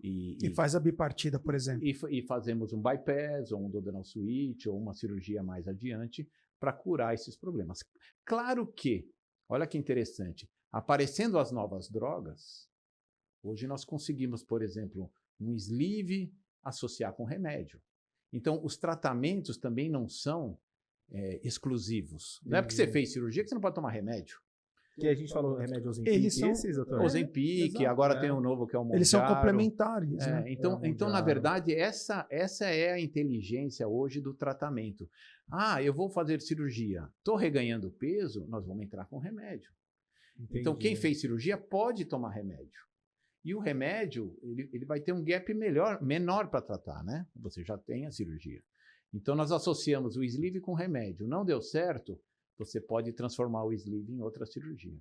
C: E
B: faz a bipartida, por exemplo.
C: E fazemos um bypass, ou um duodenal switch, ou uma cirurgia mais adiante para curar esses problemas. Claro que, olha que interessante, aparecendo as novas drogas, hoje nós conseguimos, por exemplo, um sleeve associar com remédio. Então, os tratamentos também não são exclusivos. Não é porque você fez cirurgia que você não pode tomar remédio.
A: Que a gente falou remédio Ozempic, doutor?
C: Ozempic, agora tem um novo que é o Mounjaro.
B: Eles são complementares. Né?
C: Então, na verdade, essa é a inteligência hoje do tratamento. Eu vou fazer cirurgia, estou reganhando peso, nós vamos entrar com remédio. Entendi. Então, quem fez cirurgia pode tomar remédio. E o remédio, ele vai ter um gap menor para tratar, né? Você já tem a cirurgia. Então, nós associamos o sleeve com remédio. Não deu certo, você pode transformar o sleeve em outra cirurgia.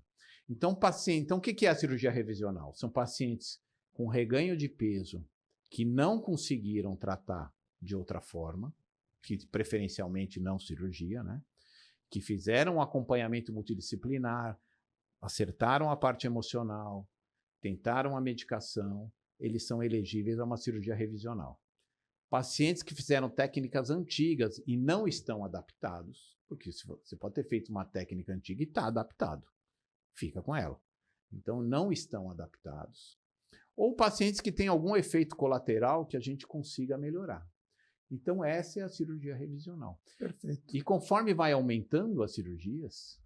C: Então, o que é a cirurgia revisional? São pacientes com reganho de peso que não conseguiram tratar de outra forma, que preferencialmente não cirurgia, né? Que fizeram um acompanhamento multidisciplinar, acertaram a parte emocional, tentaram a medicação, eles são elegíveis a uma cirurgia revisional. Pacientes que fizeram técnicas antigas e não estão adaptados, porque você pode ter feito uma técnica antiga e está adaptado, fica com ela. Então, não estão adaptados. Ou pacientes que têm algum efeito colateral que a gente consiga melhorar. Então, essa é a cirurgia revisional.
B: Perfeito.
C: E conforme vai aumentando as cirurgias,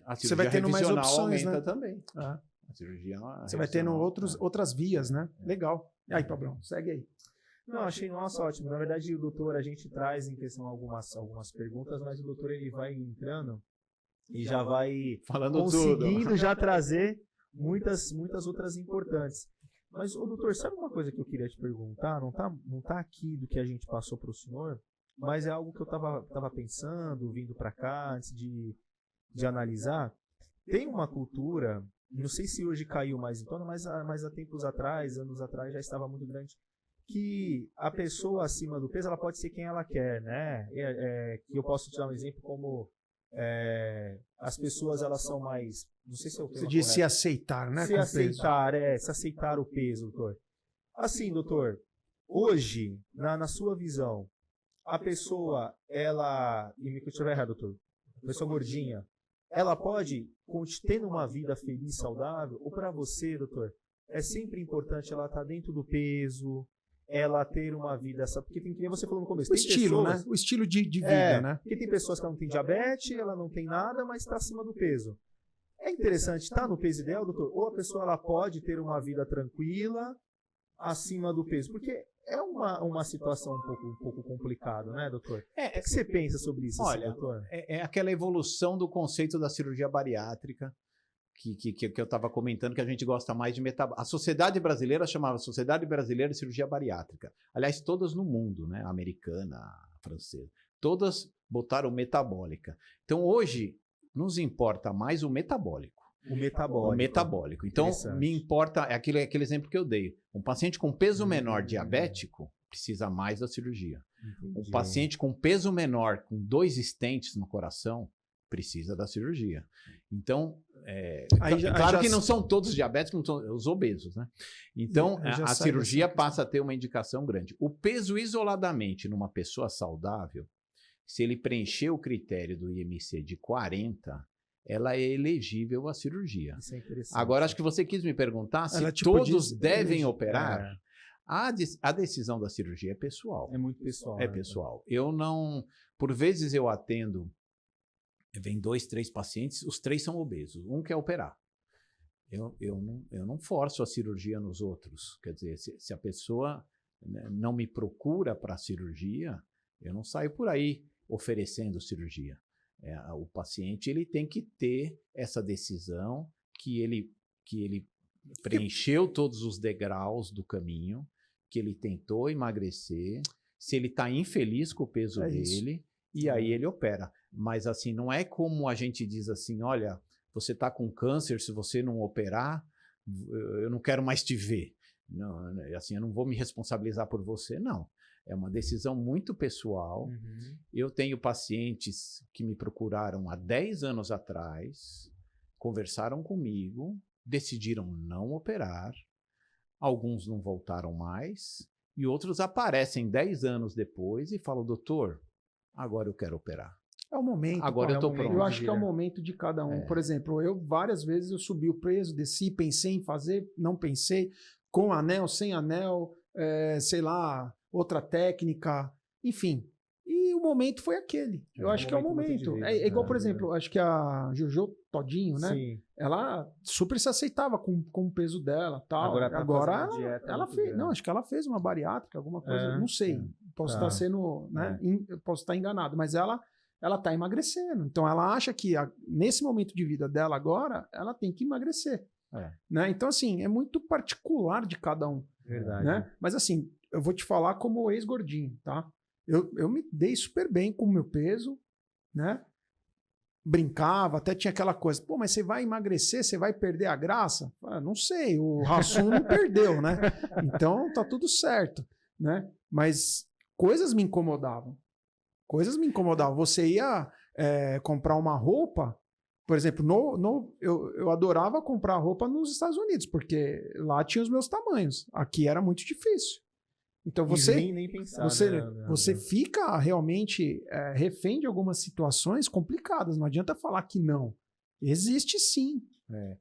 C: a
B: você
C: cirurgia
B: vai tendo mais
C: revisional
B: opções,
C: aumenta
B: né?
C: também. A cirurgia
B: você vai tendo outras vias, né? Legal. E aí, Pablão, segue aí.
A: Não, achei ótimo. Na verdade, o doutor, a gente traz em questão algumas perguntas, mas o doutor ele vai entrando e já vai conseguindo já trazer muitas outras importantes. Mas, doutor, sabe uma coisa que eu queria te perguntar? Não tá aqui do que a gente passou para o senhor, mas é algo que eu tava pensando, vindo para cá, antes de analisar. Tem uma cultura, não sei se hoje caiu mais em tona, mas há tempos atrás, anos atrás, já estava muito grande, que a pessoa acima do peso, ela pode ser quem ela quer, né? Que eu posso te dar um exemplo como as pessoas, elas são mais, não sei se é o termo
B: Você diz
A: correto.
B: se aceitar, né?
A: Se aceitar o peso, doutor. Assim, doutor, hoje, na sua visão, a pessoa, ela, e me estiver errado, doutor, a pessoa gordinha, ela pode ter uma vida feliz, saudável? Ou para você, doutor, é sempre importante ela estar dentro do peso, ela ter uma vida, porque tem que você falou no começo,
B: O
A: tem
B: estilo,
A: pessoas,
B: né? O estilo de vida, né?
A: Porque tem pessoas que ela não tem diabetes, ela não tem nada, mas está acima do peso. É interessante estar no peso ideal, doutor? Ou a pessoa ela pode ter uma vida tranquila acima do peso? Porque é uma situação um pouco complicada, né, doutor? O que você pensa sobre isso,
C: olha,
A: assim, doutor?
C: É aquela evolução do conceito da cirurgia bariátrica que eu estava comentando, que a gente gosta mais de metabólica. A sociedade brasileira chamava Sociedade Brasileira de Cirurgia Bariátrica. Aliás, todas no mundo, né? A americana, a francesa. Todas botaram metabólica. Então, hoje, nos importa mais o metabólico.
A: O metabólico.
C: O metabólico. Então, me importa, é aquele exemplo que eu dei. Um paciente com peso menor diabético precisa mais da cirurgia.
A: Entendi.
C: Um paciente com peso menor, com 2 stents no coração, precisa da cirurgia. Então, claro que não são todos diabéticos, não são os obesos, né? Então, a cirurgia passa a ter uma indicação grande. O peso isoladamente numa pessoa saudável, se ele preencher o critério do IMC de 40, ela é elegível à cirurgia.
A: Isso é interessante.
C: Agora, acho que você quis me perguntar se
B: tipo
C: todos devem operar. A decisão da cirurgia é pessoal.
A: É muito pessoal.
C: É pessoal. Eu não... Por vezes eu atendo, vem 2, 3 pacientes, os 3 são obesos. Um quer operar. Eu não forço a cirurgia nos outros. Quer dizer, se a pessoa, né, não me procura para a cirurgia, eu não saio por aí oferecendo cirurgia. O paciente ele tem que ter essa decisão que ele preencheu todos os degraus do caminho, que ele tentou emagrecer, se ele está infeliz com o peso dele, e aí ele opera. Mas assim, não é como a gente diz assim, olha, você está com câncer, se você não operar, eu não quero mais te ver. Não, assim, eu não vou me responsabilizar por você, não. É uma decisão muito pessoal.
A: Uhum.
C: Eu tenho pacientes que me procuraram há 10 anos atrás, conversaram comigo, decidiram não operar, alguns não voltaram mais, e outros aparecem 10 anos depois e falam, doutor, agora eu quero operar.
B: É o momento.
C: Agora eu estou pronto.
B: Eu acho que é o momento de cada um. Por exemplo, eu várias vezes eu subi o peso, desci, pensei em fazer, não pensei, com anel, sem anel, sei lá, outra técnica, enfim. E o momento foi aquele. Eu acho que é o momento. É igual, por exemplo, acho que a Jojo Todinho, né?
A: Sim.
B: Ela super se aceitava com o peso dela, tal. Agora ela fez, não, acho que ela fez uma bariátrica, alguma coisa, não sei. Posso estar sendo, né? Posso estar enganado, mas ela está emagrecendo. Então ela acha que nesse momento de vida dela agora, ela tem que emagrecer. Né? Então, assim, é muito particular de cada um.
A: Verdade.
B: Né? Mas assim, eu vou te falar como ex-gordinho, tá? Eu me dei super bem com o meu peso, né? Brincava, até tinha aquela coisa, pô, mas você vai emagrecer, você vai perder a graça? Não sei, o Rassum não perdeu, né? Então tá tudo certo, né? Mas coisas me incomodavam. Você ia comprar uma roupa, por exemplo, eu adorava comprar roupa nos Estados Unidos, porque lá tinha os meus tamanhos. Aqui era muito difícil. Então
A: nem pensar,
B: você fica realmente refém de algumas situações complicadas. Não adianta falar que não. Existe sim.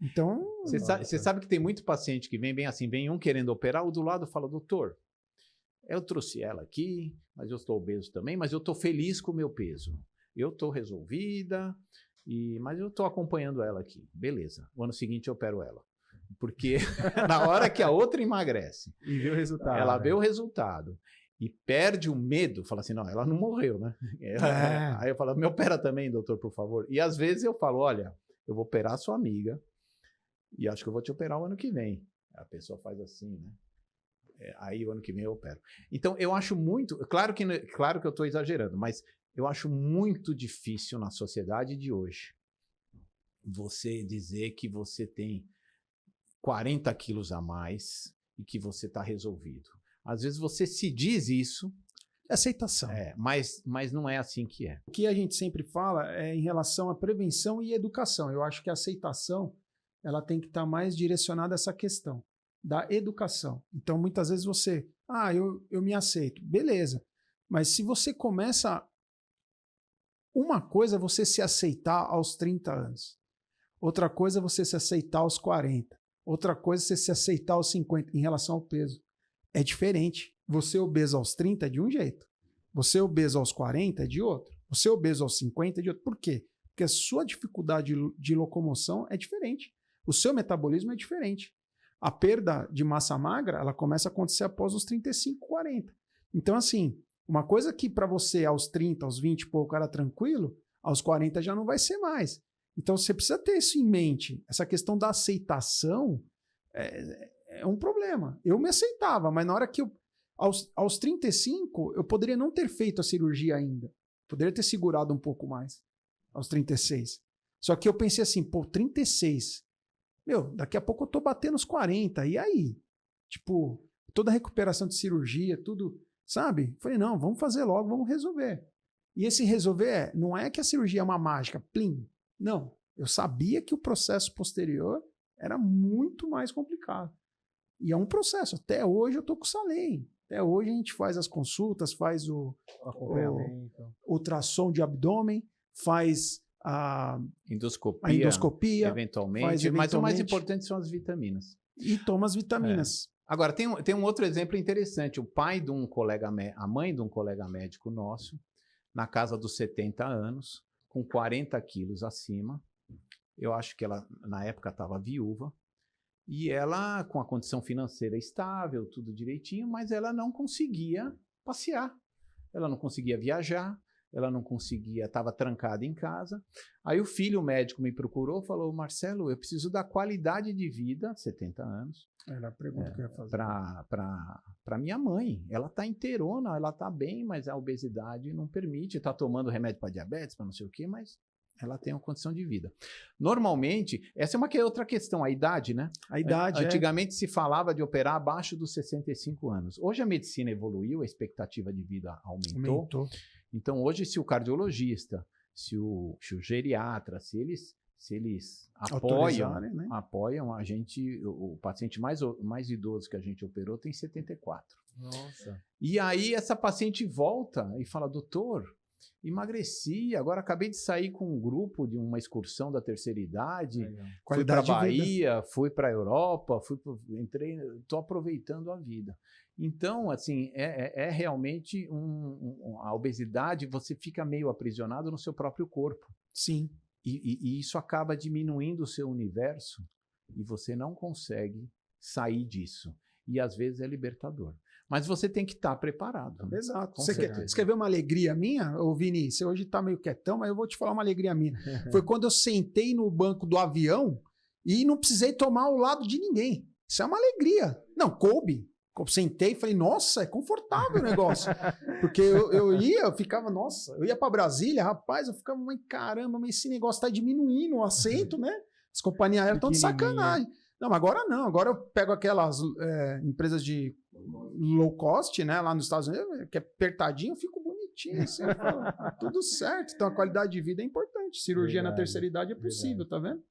B: Então.
C: Você sabe que tem muito paciente que vem bem assim, vem um querendo operar, o do lado fala, doutor, eu trouxe ela aqui, mas eu estou obeso também, mas eu estou feliz com o meu peso. Eu estou resolvida, mas eu estou acompanhando ela aqui. Beleza. O ano seguinte eu opero ela. Porque na hora que a outra emagrece,
A: e vê o resultado,
C: ela vê o resultado e perde o medo, fala assim, não, ela não morreu, né? Aí eu falo, me opera também, doutor, por favor. E às vezes eu falo, olha, eu vou operar a sua amiga e acho que eu vou te operar o ano que vem. A pessoa faz assim, né? Aí o ano que vem eu opero. Então eu acho muito, claro que eu estou exagerando, mas eu acho muito difícil na sociedade de hoje você dizer que você tem 40 quilos a mais e que você está resolvido. Às vezes você se diz isso.
B: Aceitação.
C: Mas não é assim que é.
B: O que a gente sempre fala é em relação à prevenção e educação. Eu acho que a aceitação ela tem que estar mais direcionada a essa questão da educação. Então, muitas vezes você... eu me aceito. Beleza. Mas se você começa... Uma coisa é você se aceitar aos 30 anos. Outra coisa é você se aceitar aos 40. Outra coisa é você se aceitar aos 50 em relação ao peso. É diferente. Você obeso aos 30 é de um jeito. Você obeso aos 40 é de outro. Você obeso aos 50 é de outro. Por quê? Porque a sua dificuldade de locomoção é diferente. O seu metabolismo é diferente. A perda de massa magra, ela começa a acontecer após os 35, 40. Então, assim, uma coisa que para você aos 30, aos 20 e pouco era tranquilo, aos 40 já não vai ser mais. Então, você precisa ter isso em mente. Essa questão da aceitação é um problema. Eu me aceitava, mas na hora que aos 35, eu poderia não ter feito a cirurgia ainda. Poderia ter segurado um pouco mais, aos 36. Só que eu pensei assim, 36, daqui a pouco eu tô batendo os 40, e aí? Tipo, toda a recuperação de cirurgia, tudo, sabe? Falei, não, vamos fazer logo, vamos resolver. E esse resolver não é que a cirurgia é uma mágica, plim. Não, eu sabia que o processo posterior era muito mais complicado. E é um processo. Até hoje eu tô com o Salem. Até hoje a gente faz as consultas, faz o ultrassom de abdômen, faz a endoscopia
C: eventualmente, mas o mais importante são as vitaminas.
B: E toma as vitaminas.
C: Agora, tem um outro exemplo interessante. O pai de um colega, a mãe de um colega médico nosso, na casa dos 70 anos, com 40 quilos acima, eu acho que ela, na época, estava viúva, e ela, com a condição financeira estável, tudo direitinho, mas ela não conseguia passear, ela não conseguia viajar, ela não conseguia, estava trancada em casa. Aí o filho médico me procurou, falou, Marcelo, eu preciso da qualidade de vida, 70 anos,
B: era a pergunta que eu ia fazer.
C: Para minha mãe. Ela está inteirona, ela está bem, mas a obesidade não permite, está tomando remédio para diabetes, para não sei o quê, mas ela tem uma condição de vida. Normalmente, essa é uma outra questão, a idade, né?
B: A idade,
C: antigamente se falava de operar abaixo dos 65 anos. Hoje a medicina evoluiu, a expectativa de vida aumentou. Então hoje, se o cardiologista, se o geriatra, se eles apoiam a gente, o paciente mais idoso que a gente operou tem 74.
A: Nossa.
C: E aí essa paciente volta e fala, doutor, emagreci, agora acabei de sair com um grupo de uma excursão da terceira idade, fui para a Bahia, fui para a Europa, estou aproveitando a vida. Então, assim, é realmente a obesidade, você fica meio aprisionado no seu próprio corpo.
B: Sim.
C: E isso acaba diminuindo o seu universo e você não consegue sair disso. E às vezes é libertador. Mas você tem que estar preparado. Né?
B: Exato. Você quer ver uma alegria minha, ô Vini? Você hoje está meio quietão, mas eu vou te falar uma alegria minha. Foi quando eu sentei no banco do avião e não precisei tomar ao lado de ninguém. Isso é uma alegria. Não, coube. Eu sentei e falei, nossa, é confortável o negócio. Porque eu ficava, nossa, eu ia para Brasília, rapaz, eu ficava, mas caramba, mas esse negócio tá diminuindo o assento, né? As companhias aéreas estão de sacanagem. Não, mas agora não, agora eu pego aquelas empresas de low cost, né, lá nos Estados Unidos, que é apertadinho, eu fico bonitinho, assim, eu falo, tudo certo. Então a qualidade de vida é importante. Cirurgia na terceira idade é possível, tá vendo?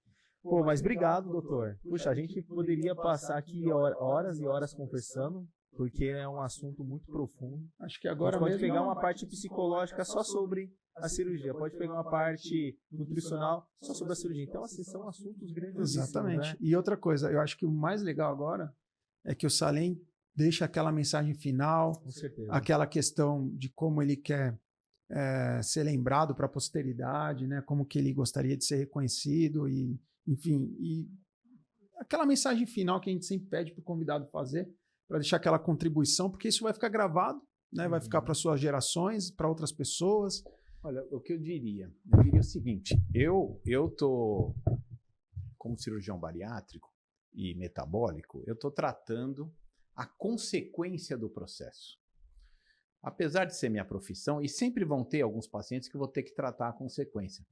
A: Pô, mas obrigado, doutor. Puxa, a gente poderia passar aqui horas e horas conversando, porque é um assunto muito profundo.
B: Acho que agora
A: a gente pode pegar uma parte psicológica só sobre a cirurgia, pode pegar uma parte nutricional só sobre a cirurgia. Então, assim, são assuntos grandes.
B: Exatamente.
A: Né?
B: E outra coisa, eu acho que o mais legal agora é que o Salem deixa aquela mensagem final,
A: com certeza,
B: aquela questão de como ele quer ser lembrado para a posteridade, né? Como que ele gostaria de ser reconhecido e enfim, e aquela mensagem final que a gente sempre pede para o convidado fazer, para deixar aquela contribuição, porque isso vai ficar gravado, né? Vai ficar para suas gerações, para outras pessoas.
C: Olha, o que eu diria o seguinte, eu tô, como cirurgião bariátrico e metabólico, eu estou tratando a consequência do processo. Apesar de ser minha profissão, e sempre vão ter alguns pacientes que eu vou ter que tratar a consequência.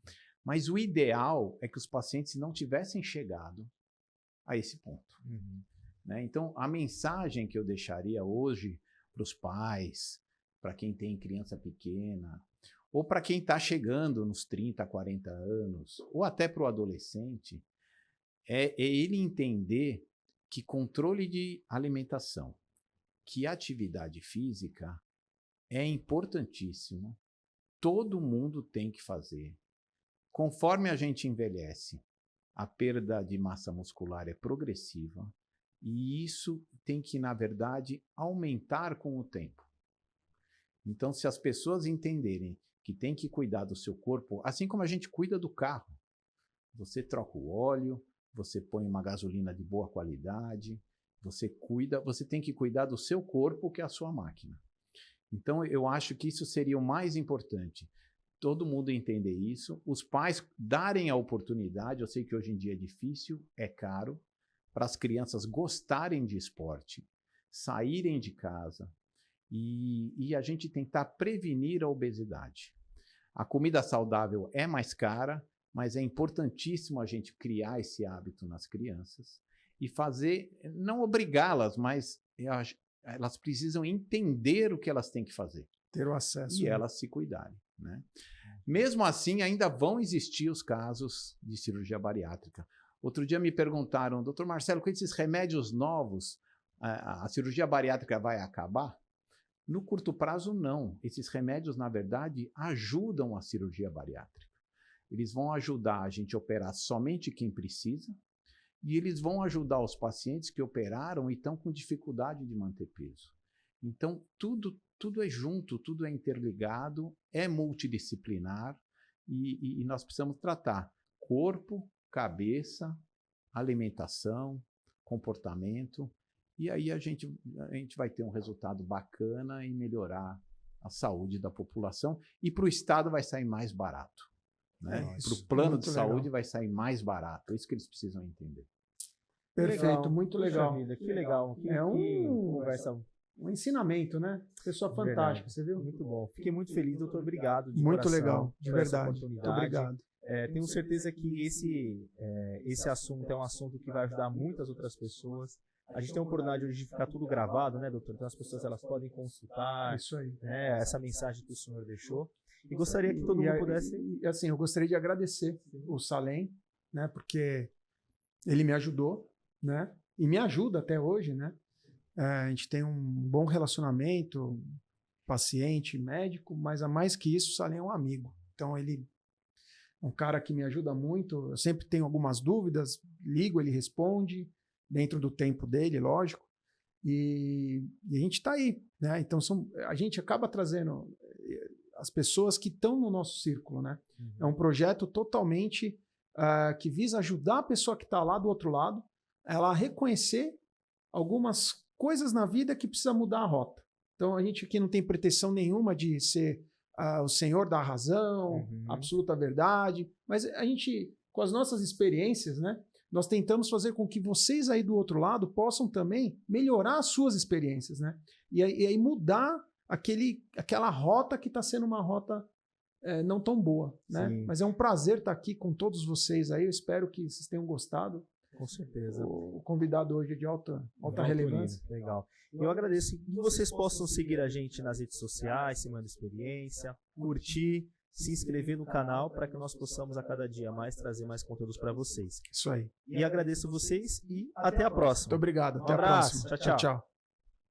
C: Mas o ideal é que os pacientes não tivessem chegado a esse ponto. Né? Então, a mensagem que eu deixaria hoje para os pais, para quem tem criança pequena, ou para quem está chegando nos 30, 40 anos, ou até para o adolescente, é ele entender que controle de alimentação, que atividade física é importantíssimo, todo mundo tem que fazer. Conforme a gente envelhece, a perda de massa muscular é progressiva e isso tem que, na verdade, aumentar com o tempo. Então, se as pessoas entenderem que tem que cuidar do seu corpo, assim como a gente cuida do carro, você troca o óleo, você põe uma gasolina de boa qualidade, você tem que cuidar do seu corpo, que é a sua máquina. Então, eu acho que isso seria o mais importante. Todo mundo entender isso, os pais darem a oportunidade, eu sei que hoje em dia é difícil, é caro, para as crianças gostarem de esporte, saírem de casa e a gente tentar prevenir a obesidade. A comida saudável é mais cara, mas é importantíssimo a gente criar esse hábito nas crianças e fazer, não obrigá-las, mas elas precisam entender o que elas têm que fazer.
B: Ter o acesso.
C: E elas se cuidarem, né? Mesmo assim, ainda vão existir os casos de cirurgia bariátrica. Outro dia me perguntaram, doutor Marcelo, com esses remédios novos, a cirurgia bariátrica vai acabar? No curto prazo, não. Esses remédios, na verdade, ajudam a cirurgia bariátrica. Eles vão ajudar a gente a operar somente quem precisa e eles vão ajudar os pacientes que operaram e estão com dificuldade de manter peso. Então, tudo é junto, tudo é interligado, é multidisciplinar e nós precisamos tratar corpo, cabeça, alimentação, comportamento, e aí a gente vai ter um resultado bacana e melhorar a saúde da população e para o Estado vai sair mais barato. Né? Para o plano de saúde vai sair mais barato, é isso que eles precisam entender.
B: Perfeito,
A: legal.
B: Muito legal.
A: Vida, que legal.
B: É um ensinamento, né? Pessoa fantástica, você viu?
A: Muito bom. Fiquei muito feliz, doutor. Obrigado.
B: Muito
A: coração,
B: legal, de verdade. Muito obrigado.
A: Tenho certeza que esse assunto é um assunto que vai ajudar muitas outras pessoas. A gente tem a oportunidade hoje de ficar tudo gravado, né, doutor? Então as pessoas elas podem consultar.
B: Isso aí.
A: Né, essa mensagem que o senhor deixou. E gostaria que todo mundo pudesse...
B: assim, eu gostaria de agradecer o Salem, né? Porque ele me ajudou, né? E me ajuda até hoje, né? A gente tem um bom relacionamento, paciente, médico, mas a mais que isso, o Salem é um amigo. Então ele é um cara que me ajuda muito. Eu sempre tenho algumas dúvidas, ligo, ele responde, dentro do tempo dele, lógico. E a gente está aí, né? Então a gente acaba trazendo as pessoas que estão no nosso círculo, né? Uhum. É um projeto totalmente que visa ajudar a pessoa que está lá do outro lado, ela a reconhecer algumas coisas na vida que precisa mudar a rota. Então a gente aqui não tem pretensão nenhuma de ser o senhor da razão, absoluta verdade, mas a gente, com as nossas experiências, né? Nós tentamos fazer com que vocês aí do outro lado possam também melhorar as suas experiências, né? E aí mudar aquela rota que está sendo uma rota não tão boa, né? Sim. Mas é um prazer estar aqui com todos vocês aí. Eu espero que vocês tenham gostado.
A: Com certeza.
B: O convidado hoje é de alta relevância.
A: Legal. Eu agradeço que vocês possam seguir a gente nas redes sociais, Semana Experiência, curtir, se inscrever no canal para que nós possamos a cada dia mais trazer mais conteúdos para vocês.
B: Isso aí.
A: E agradeço vocês e até a próxima.
B: Muito obrigado. Até a
A: próxima.
B: Tchau, tchau.